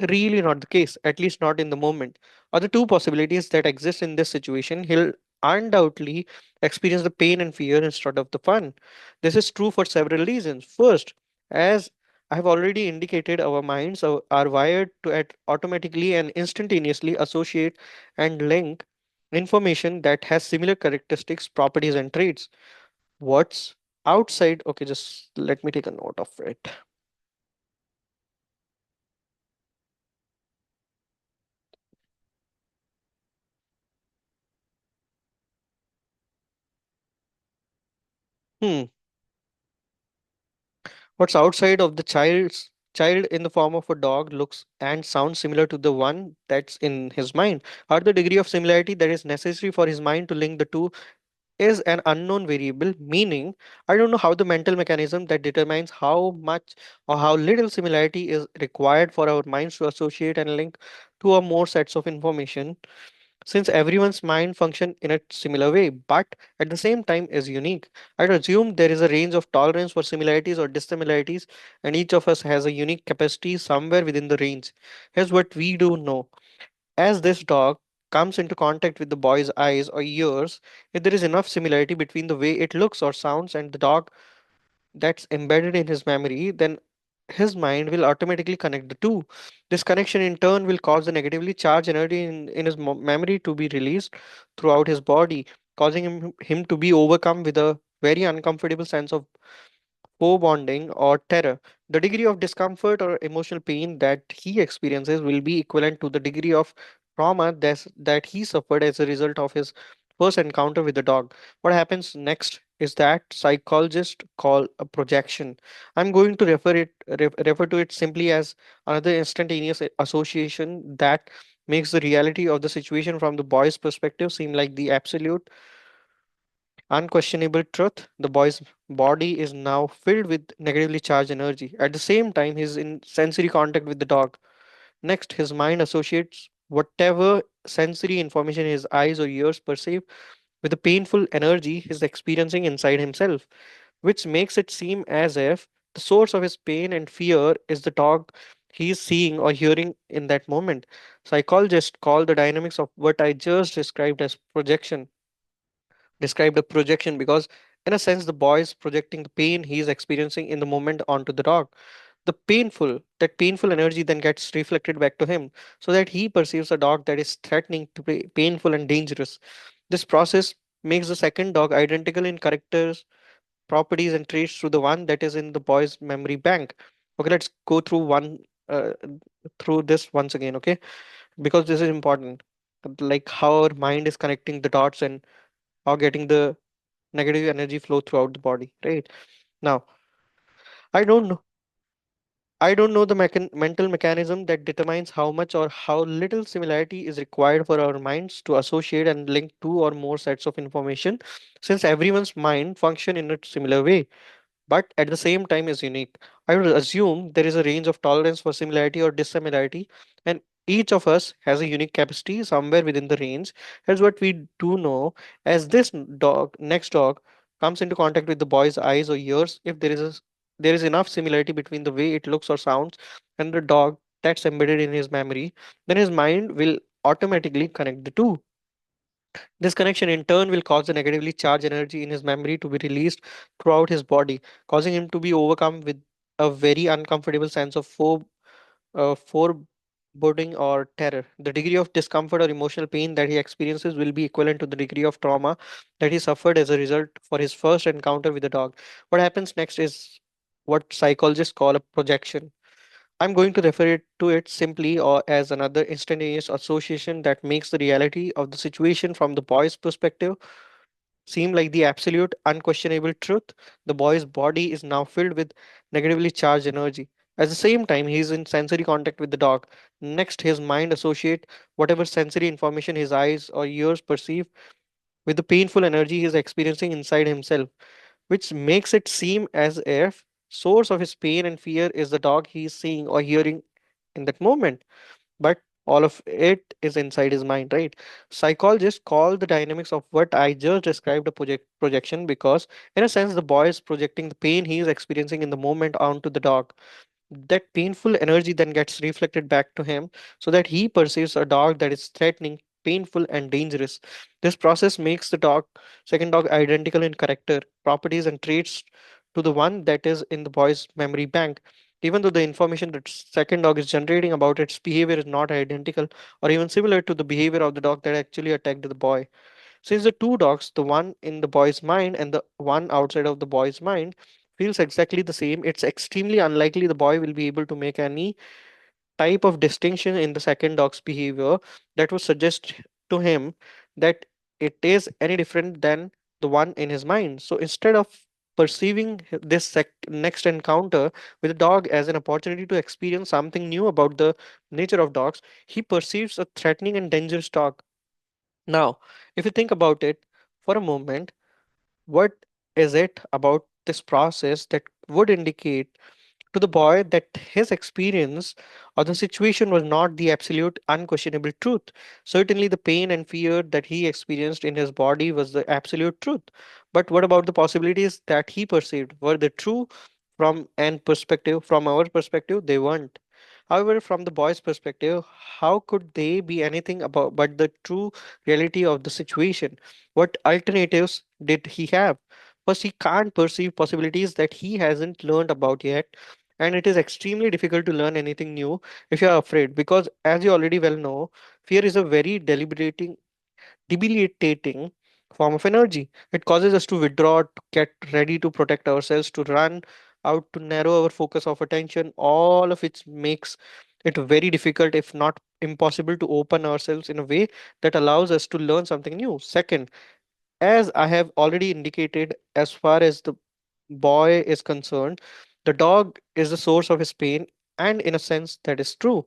really not the case, at least not in the moment. Other two possibilities that exist in this situation, he'll undoubtedly experience the pain and fear instead of the fun. This is true for several reasons. First, as I have already indicated, our minds are wired to automatically and instantaneously associate and link information that has similar characteristics, properties, and traits. What's outside? Okay, just let me take a note of it. Hmm. What's outside of the child in the form of a dog looks and sounds similar to the one that's in his mind. Or the degree of similarity that is necessary for his mind to link the two is an unknown variable, meaning I don't know how the mental mechanism that determines how much or how little similarity is required for our minds to associate and link two or more sets of information, since everyone's mind function in a similar way but at the same time is unique. I'd assume there is a range of tolerance for similarities or dissimilarities, and each of us has a unique capacity somewhere within the range. Here's what we do know. As this dog comes into contact with the boy's eyes or ears, if there is enough similarity between the way it looks or sounds and the dog that's embedded in his memory, then his mind will automatically connect the two. This connection in turn will cause the negatively charged energy in his memory to be released throughout his body, causing him to be overcome with a very uncomfortable sense of co-bonding or terror. The degree of discomfort or emotional pain that he experiences will be equivalent to the degree of trauma that he suffered as a result of his first encounter with the dog. What happens next is that psychologists call a projection. I'm going to refer to it simply as another instantaneous association that makes the reality of the situation from the boy's perspective seem like the absolute unquestionable truth. The boy's body is now filled with negatively charged energy. At the same time, he's in sensory contact with the dog. Next, his mind associates whatever sensory information his eyes or ears perceive with the painful energy he's experiencing inside himself, which makes it seem as if the source of his pain and fear is the dog he is seeing or hearing in that moment. Psychologists call the dynamics of what I just described a projection because, in a sense, the boy is projecting the pain he is experiencing in the moment onto the dog. That painful energy then gets reflected back to him so that he perceives a dog that is threatening to be painful and dangerous. This process makes the second dog identical in characters, properties, and traits to the one that is in the boy's memory bank. Okay, let's go uh, through this once again, okay? Because this is important. Like how our mind is connecting the dots and how getting the negative energy flow throughout the body, right? Now, I don't know. I don't know the mental mechanism that determines how much or how little similarity is required for our minds to associate and link two or more sets of information, since everyone's mind function in a similar way but at the same time is unique. I would assume there is a range of tolerance for similarity or dissimilarity, and each of us has a unique capacity somewhere within the range. Here's what we do know: as next dog, comes into contact with the boy's eyes or ears, if there is enough similarity between the way it looks or sounds and the dog that's embedded in his memory, then his mind will automatically connect the two. This connection in turn will cause the negatively charged energy in his memory to be released throughout his body, causing him to be overcome with a very uncomfortable sense of foreboding or terror. The degree of discomfort or emotional pain that he experiences will be equivalent to the degree of trauma that he suffered as a result for his first encounter with the dog. What happens next is what psychologists call a projection. I'm going to refer to it simply or as another instantaneous association that makes the reality of the situation from the boy's perspective seem like the absolute, unquestionable truth. The boy's body is now filled with negatively charged energy. At the same time, he is in sensory contact with the dog. Next, his mind associate whatever sensory information his eyes or ears perceive with the painful energy he is experiencing inside himself, which makes it seem as if source of his pain and fear is the dog he is seeing or hearing in that moment, but all of it is inside his mind, right? Psychologists call the dynamics of what I just described a projection because, in a sense, the boy is projecting the pain he is experiencing in the moment onto the dog. That painful energy then gets reflected back to him so that he perceives a dog that is threatening, painful, and dangerous. This process makes the second dog identical in character, properties, and traits to the one that is in the boy's memory bank. Even though the information that second dog is generating about its behavior is not identical or even similar to the behavior of the dog that actually attacked the boy. Since the two dogs, the one in the boy's mind and the one outside of the boy's mind, feels exactly the same, it's extremely unlikely the boy will be able to make any type of distinction in the second dog's behavior that would suggest to him that it is any different than the one in his mind. So instead of perceiving this next encounter with a dog as an opportunity to experience something new about the nature of dogs, he perceives a threatening and dangerous dog. Now, if you think about it for a moment, what is it about this process that would indicate to the boy that his experience or the situation was not the absolute unquestionable truth? Certainly, the pain and fear that he experienced in his body was the absolute truth. But what about the possibilities that he perceived? Were they true from our perspective? They weren't. However, from the boy's perspective, how could they be anything about but the true reality of the situation? What alternatives did he have? First, he can't perceive possibilities that he hasn't learned about yet, and it is extremely difficult to learn anything new if you are afraid, because as you already well know, fear is a very debilitating form of energy. It causes us to withdraw, to get ready, to protect ourselves, to run out, to narrow our focus of attention. All of it makes it very difficult, if not impossible, to open ourselves in a way that allows us to learn something new. Second, as I have already indicated, as far as the boy is concerned, the dog is the source of his pain, and in a sense, that is true.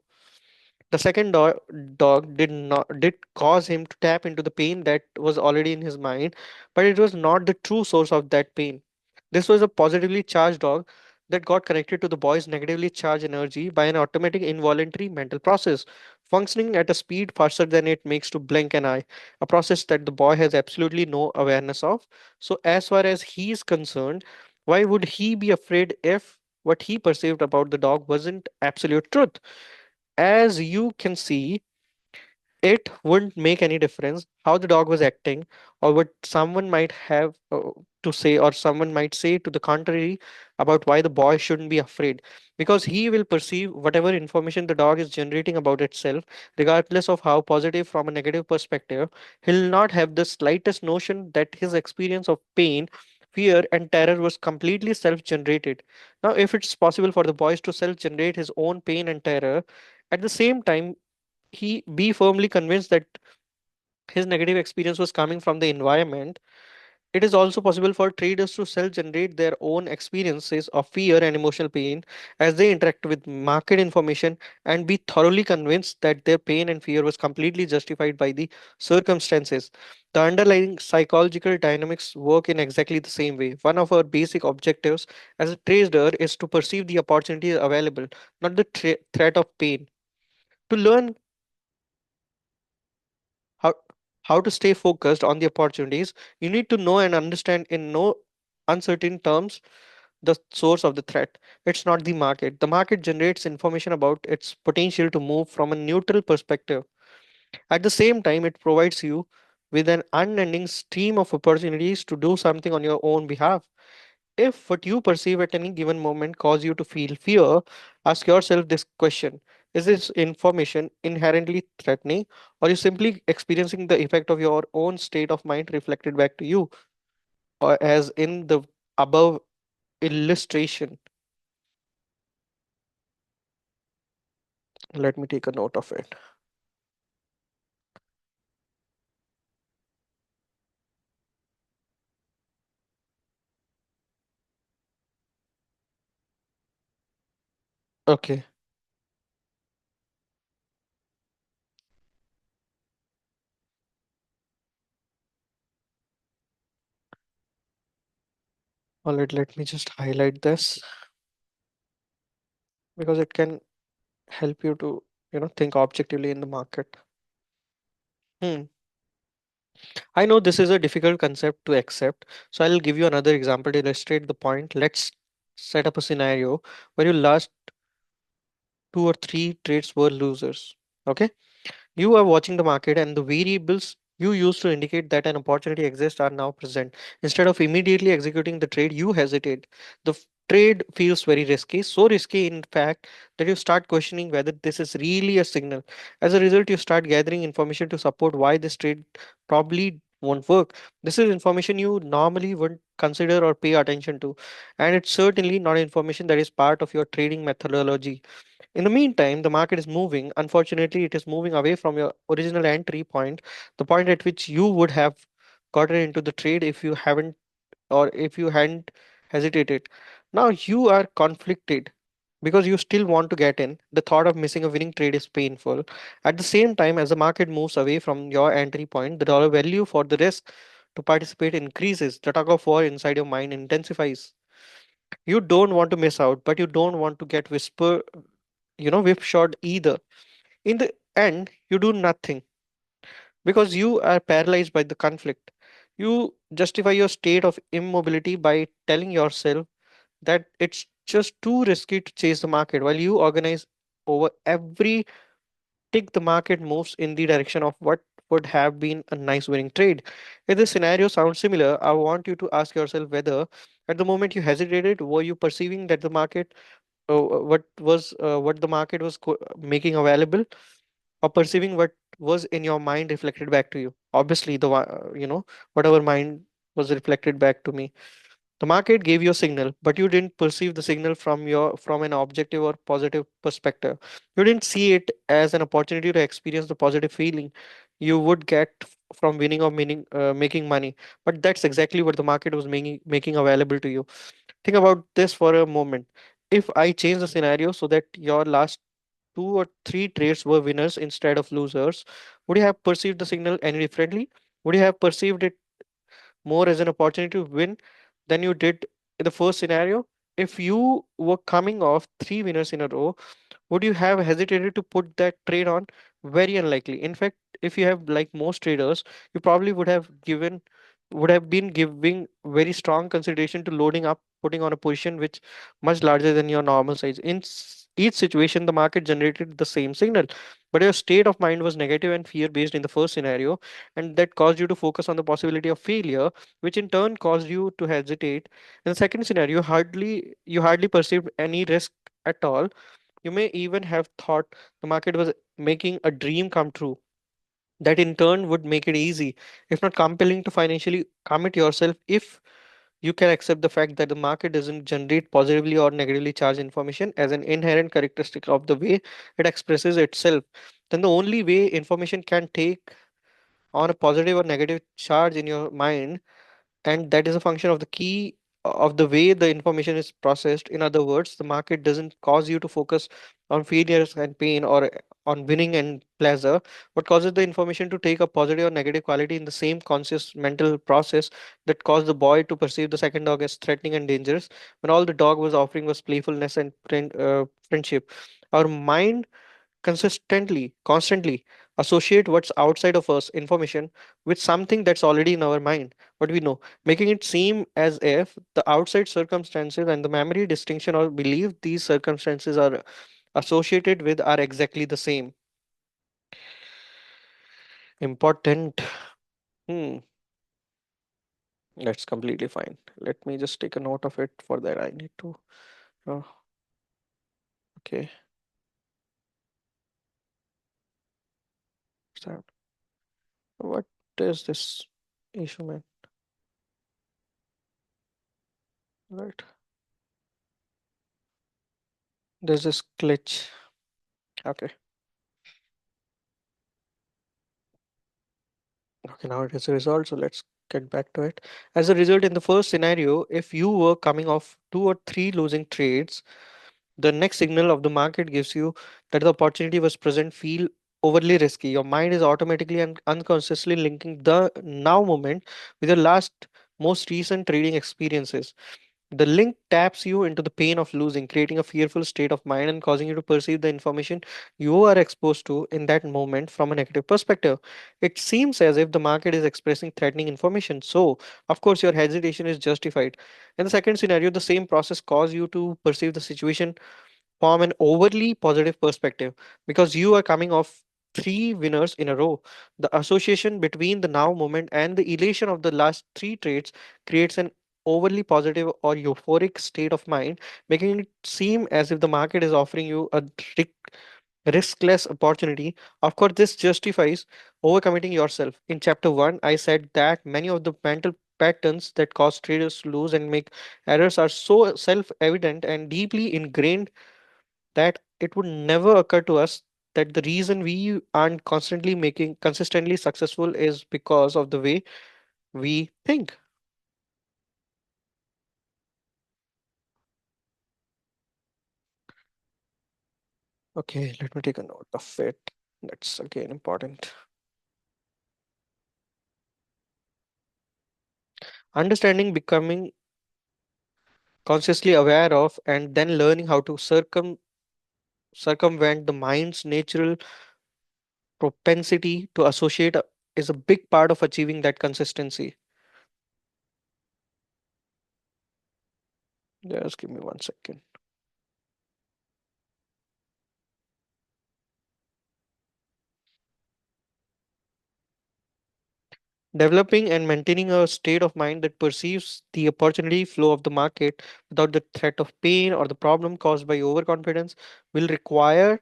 The second dog did cause him to tap into the pain that was already in his mind, but it was not the true source of that pain. This was a positively charged dog that got connected to the boy's negatively charged energy by an automatic involuntary mental process, functioning at a speed faster than it makes to blink an eye, a process that the boy has absolutely no awareness of. So, as far as he is concerned, why would he be afraid if what he perceived about the dog wasn't absolute truth? As you can see, it wouldn't make any difference how the dog was acting, or what someone might have to say, or someone might say to the contrary about why the boy shouldn't be afraid, because he will perceive whatever information the dog is generating about itself, regardless of how positive from a negative perspective. He'll not have the slightest notion that his experience of pain, fear, and terror was completely self generated. Now, if it's possible for the boys to self generate his own pain and terror, at the same time, he be firmly convinced that his negative experience was coming from the environment, it is also possible for traders to self generate their own experiences of fear and emotional pain as they interact with market information, and be thoroughly convinced that their pain and fear was completely justified by the circumstances. The underlying psychological dynamics work in exactly the same way. One of our basic objectives as a trader is to perceive the opportunity available, not the threat of pain. To learn how how to stay focused on the opportunities, you need to know and understand in no uncertain terms the source of the threat. It's not the market. The market generates information about its potential to move from a neutral perspective. At the same time, it provides you with an unending stream of opportunities to do something on your own behalf. If what you perceive at any given moment cause you to feel fear, ask yourself this question: is this information inherently threatening, or are you simply experiencing the effect of your own state of mind reflected back to you? Or as in the above illustration, let me take a note of it. Okay, all right, let me just highlight this because it can help you to, think objectively in the market. Hmm. I know this is a difficult concept to accept, so I'll give you another example to illustrate the point. Let's set up a scenario where your last two or three trades were losers. Okay, you are watching the market, and the variables you used to indicate that an opportunity exists are now present. Instead of immediately executing the trade, you hesitate. The trade feels very risky, so risky, in fact, that you start questioning whether this is really a signal. As a result, you start gathering information to support why this trade probably won't work. This is information you normally wouldn't consider or pay attention to, and it's certainly not information that is part of your trading methodology. In the meantime, the market is moving. Unfortunately, it is moving away from your original entry point, the point at which you would have gotten into the trade if you haven't, or if you hadn't hesitated. Now you are conflicted because you still want to get in. The thought of missing a winning trade is painful. At the same time, as the market moves away from your entry point, the dollar value for the risk to participate increases. The tug of war inside your mind intensifies. You don't want to miss out, but you don't want to get whipshot either. In the end, you do nothing because you are paralyzed by the conflict. You justify your state of immobility by telling yourself that it's just too risky to chase the market, while you organize over every tick the market moves in the direction of what would have been a nice winning trade. If this scenario sounds similar, I want you to ask yourself whether at the moment you hesitated, were you perceiving that the market what the market was making available, or perceiving what was in your mind reflected back to you. Obviously, whatever mind was reflected back to me. The market gave you a signal, but you didn't perceive the signal from an objective or positive perspective. You didn't see it as an opportunity to experience the positive feeling you would get from winning or making money. But that's exactly what the market was making available to you. Think about this for a moment. If I change the scenario so that your last two or three trades were winners instead of losers, would you have perceived the signal any differently? Would you have perceived it more as an opportunity to win than you did in the first scenario? If you were coming off three winners in a row, would you have hesitated to put that trade on? Very unlikely. In fact, if you have like most traders, you probably would have been giving very strong consideration to loading up, putting on a position which much larger than your normal size. Each situation, the market generated the same signal, but your state of mind was negative and fear based in the first scenario, and that caused you to focus on the possibility of failure, which in turn caused you to hesitate. In the second scenario, you hardly perceived any risk at all. You may even have thought the market was making a dream come true. That in turn would make it easy, if not compelling, to financially commit yourself if you can accept the fact that the market doesn't generate positively or negatively charged information as an inherent characteristic of the way it expresses itself. Then the only way information can take on a positive or negative charge in your mind, and that is a function of the key of the way the information is processed. In other words, the market doesn't cause you to focus on failures and pain, or on winning and pleasure, but causes the information to take a positive or negative quality in the same conscious mental process that caused the boy to perceive the second dog as threatening and dangerous when all the dog was offering was playfulness and friendship. Our mind constantly associate what's outside of us information with something that's already in our mind, what we know, making it seem as if the outside circumstances and the memory distinction or belief these circumstances are associated with are exactly the same. Important. Hmm, that's completely fine. Let me just take a note of it. For that I need to oh, okay. So what is this issue, man? Right, there's this glitch. Okay. Okay, now it is a result, so let's get back to it. As a result, in the first scenario, if you were coming off two or three losing trades, the next signal of the market gives you that the opportunity was present feel overly risky. Your mind is automatically and unconsciously linking the now moment with your last most recent trading experiences. The link taps you into the pain of losing, creating a fearful state of mind and causing you to perceive the information you are exposed to in that moment from a negative perspective. It seems as if the market is expressing threatening information, so of course your hesitation is justified. In the second scenario, the same process causes you to perceive the situation from an overly positive perspective because you are coming off three winners in a row. The association between the now moment and the elation of the last three trades creates an overly positive or euphoric state of mind, making it seem as if the market is offering you a risk- riskless opportunity. Of course, this justifies overcommitting yourself. In chapter 1, I said that many of the mental patterns that cause traders to lose and make errors are so self evident and deeply ingrained that it would never occur to us that the reason we aren't constantly making consistently successful is because of the way we think. Okay, let me take a note of it. That's again important. Understanding, becoming consciously aware of, and then learning how to circumvent the mind's natural propensity to associate is a big part of achieving that consistency. Just give me 1 second. Developing and maintaining a state of mind that perceives the opportunity flow of the market without the threat of pain or the problem caused by overconfidence will require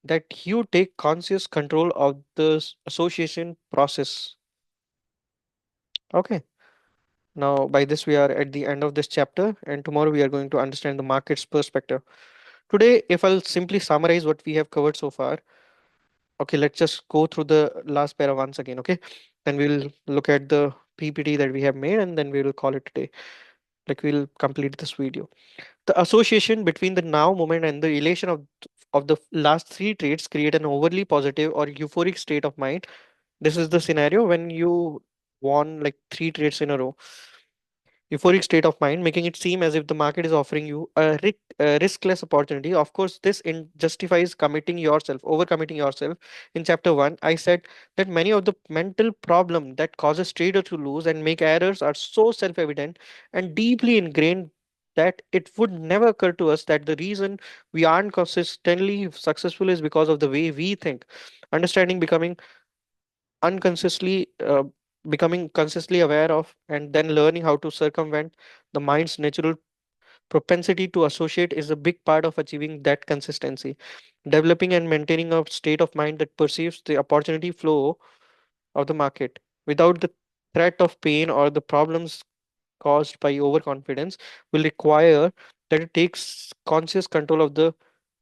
that you take conscious control of the association process. Okay. Now, by this, we are at the end of this chapter, and tomorrow we are going to understand the market's perspective. Today, if I'll simply summarize what we have covered so far, okay, let's just go through the last para once again, okay? Then we'll look at the PPT that we have made, and then we will call it today. Like, we'll complete this video. The association between the now moment and the relation of the last three traits create an overly positive or euphoric state of mind. This is the scenario when you won like three trades in a row. Euphoric state of mind, making it seem as if the market is offering you a riskless opportunity. Of course, this justifies committing yourself, overcommitting yourself. In chapter one, I said that many of the mental problem that causes trader to lose and make errors are so self-evident and deeply ingrained that it would never occur to us that the reason we aren't consistently successful is because of the way we think. Understanding unconsciously becoming consciously aware of and then learning how to circumvent the mind's natural propensity to associate is a big part of achieving that consistency. Developing and maintaining a state of mind that perceives the opportunity flow of the market without the threat of pain or the problems caused by overconfidence will require that it takes conscious control of the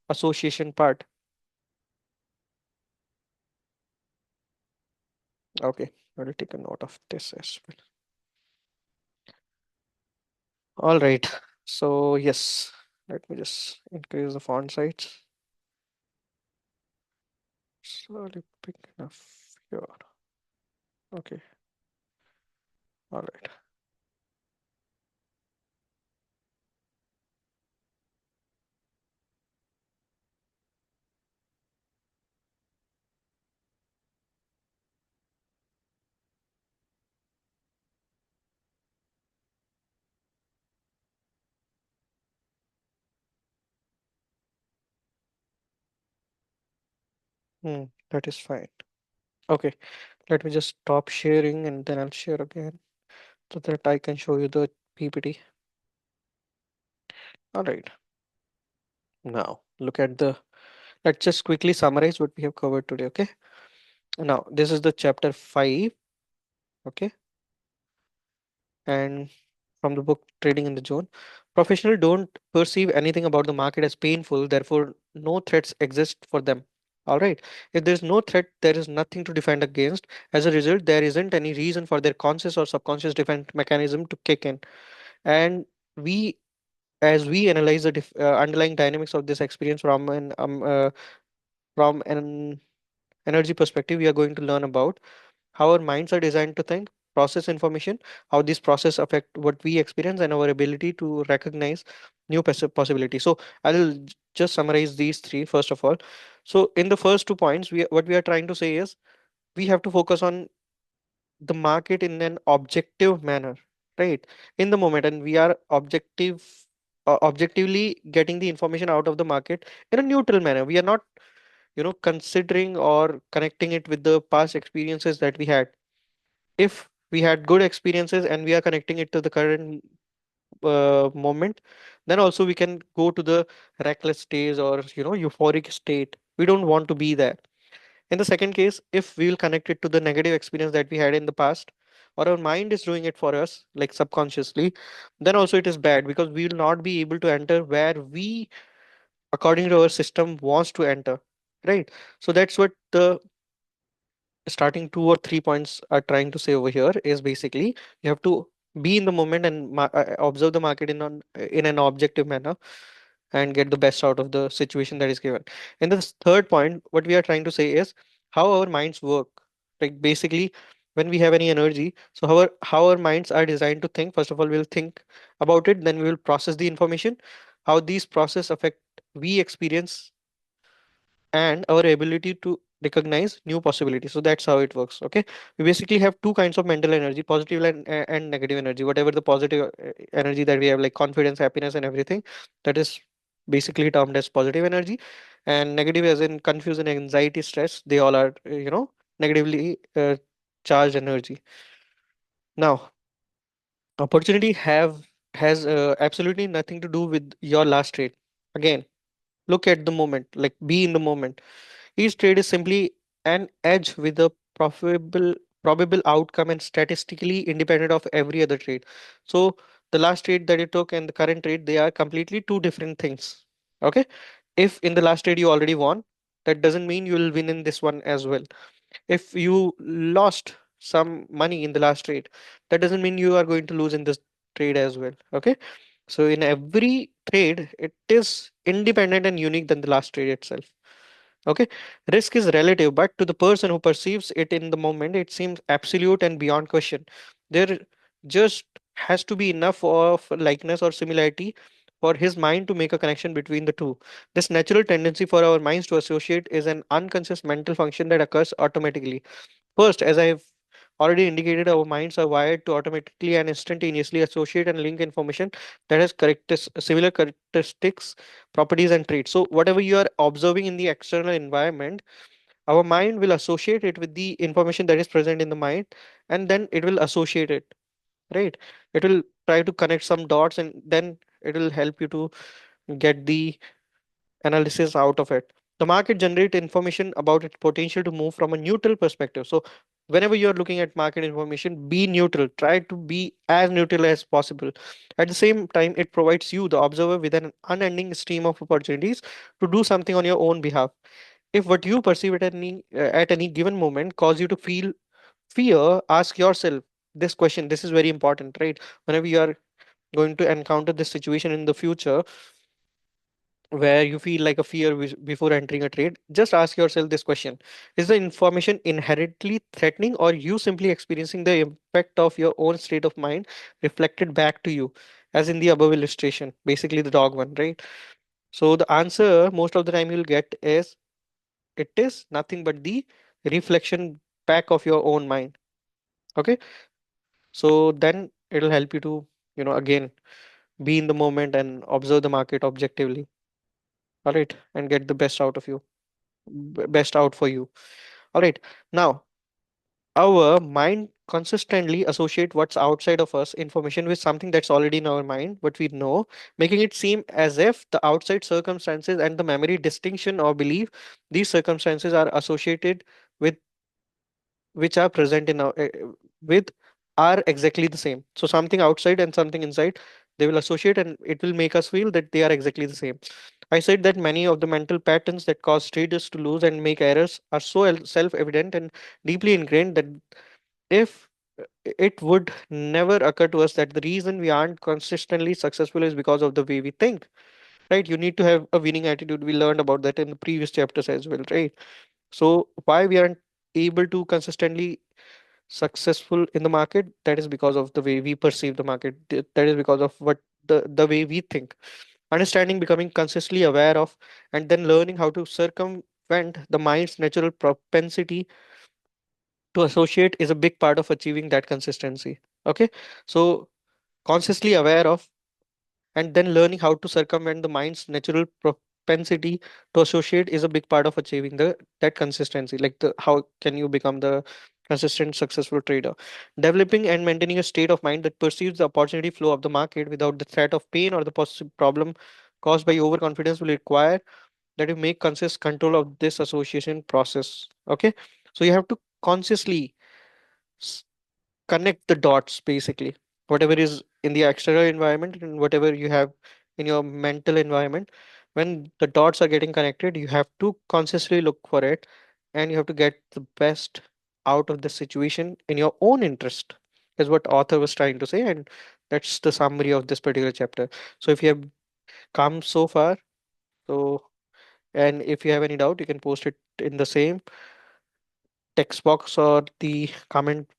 association part. Okay, I will take a note of this as well. All right. So yes, let me just increase the font size. Slowly big enough here. Okay. All right. That is fine. Okay. Let me just stop sharing and then I'll share again so that I can show you the PPT. All right. Now look at the. Let's just quickly summarize what we have covered today. Okay. Now this is the chapter 5. Okay. And from the book Trading in the Zone. Professionals don't perceive anything about the market as painful, therefore, no threats exist for them. All right. If there's no threat, there is nothing to defend against. As a result, there isn't any reason for their conscious or subconscious defense mechanism to kick in. And we, as we analyze the underlying dynamics of this experience from an energy perspective, we are going to learn about how our minds are designed to think, process information, how these process affect what we experience, and our ability to recognize new possibilities. So I'll just summarize these three first of all. So in the first 2 points, what we are trying to say is we have to focus on the market in an objective manner, right? In the moment, and we are objectively getting the information out of the market in a neutral manner. We are not, considering or connecting it with the past experiences that we had. If we had good experiences and we are connecting it to the current moment, then also we can go to the reckless stage or euphoric state. We don't want to be there. In the second case, if we will connect it to the negative experience that we had in the past, or our mind is doing it for us like subconsciously, then also it is bad because we will not be able to enter where we, according to our system, wants to enter, right? So that's what the starting 2 or 3 points are trying to say over here is basically you have to be in the moment and observe the market in an objective manner and get the best out of the situation that is given. In the third point, what we are trying to say is how our minds work. Like basically, when we have any energy, so how our minds are designed to think. First of all, we'll think about it, then we will process the information. How these process affect we experience and our ability to recognize new possibilities. So that's how it works. Okay, we basically have two kinds of mental energy: positive and negative energy. Whatever the positive energy that we have, like confidence, happiness, and everything, that is basically termed as positive energy. And negative, as in confusion, anxiety, stress, they all are negatively charged energy. Now, opportunity have has absolutely nothing to do with your last trade. Again, look at the moment, like be in the moment. Each trade is simply an edge with a probable outcome and statistically independent of every other trade. So the last trade that you took and the current trade, they are completely two different things. Okay. If in the last trade you already won, that doesn't mean you will win in this one as well. If you lost some money in the last trade, that doesn't mean you are going to lose in this trade as well. Okay. So in every trade, it is independent and unique than the last trade itself. Okay, risk is relative, but to the person who perceives it in the moment, it seems absolute and beyond question. There just has to be enough of likeness or similarity for his mind to make a connection between the two. This natural tendency for our minds to associate is an unconscious mental function that occurs automatically. First, as I have already indicated, our minds are wired to automatically and instantaneously associate and link information that has similar characteristics, properties, and traits. So, whatever you are observing in the external environment, our mind will associate it with the information that is present in the mind, and then it will associate it, right? It will try to connect some dots, and then it will help you to get the analysis out of it. The market generate information about its potential to move from a neutral perspective. So whenever you're looking at market information, be neutral. Try to be as neutral as possible. At the same time, it provides you, the observer, with an unending stream of opportunities to do something on your own behalf. If what you perceive at any given moment cause you to feel fear, ask yourself this question. This is very important, right? Whenever you are going to encounter this situation in the future, where you feel like a fear before entering a trade, just ask yourself this question: is the information inherently threatening, or you simply experiencing the impact of your own state of mind reflected back to you, as in the above illustration, basically the dog one, right? So the answer most of the time you'll get is it is nothing but the reflection back of your own mind. Okay, so then it'll help you to, again, be in the moment and observe the market objectively. All right, and get the best out of you, best out for you. All right. Now, our mind consistently associate what's outside of us information with something that's already in our mind, what we know, making it seem as if the outside circumstances and the memory distinction or belief these circumstances are associated with, which are present in our with, are exactly the same. So something outside and something inside, they will associate, and it will make us feel that they are exactly the same. I said that many of the mental patterns that cause traders to lose and make errors are so self-evident and deeply ingrained that if it would never occur to us that the reason we aren't consistently successful is because of the way we think, right? You need to have a winning attitude. We learned about that in the previous chapters as well, right? So why we aren't able to consistently successful in the market, that is because of the way we perceive the market. That is because of what the way we think. Understanding, becoming consciously aware of, and then learning how to circumvent the mind's natural propensity to associate is a big part of achieving that consistency. Okay, so consciously aware of, and then learning how to circumvent the mind's natural propensity to associate is a big part of achieving the that consistency. Like, the how can you become the consistent successful trader? Developing and maintaining a state of mind that perceives the opportunity flow of the market without the threat of pain or the possible problem caused by overconfidence will require that you make conscious control of this association process. Okay, so you have to consciously connect the dots, basically, whatever is in the external environment and whatever you have in your mental environment. When the dots are getting connected, you have to consciously look for it, and you have to get the best out of the situation in your own interest, is what author was trying to say. And that's the summary of this particular chapter. So if you have come so far, so, and if you have any doubt, you can post it in the same text box or the comment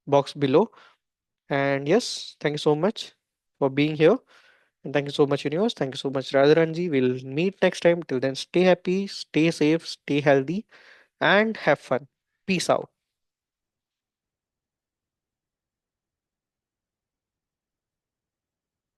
box below. And yes, thank you so much for being here. And thank you so much, Universe. Thank you so much, Radharanji. We'll meet next time. Till then, stay happy, stay safe, stay healthy, and have fun. Peace out.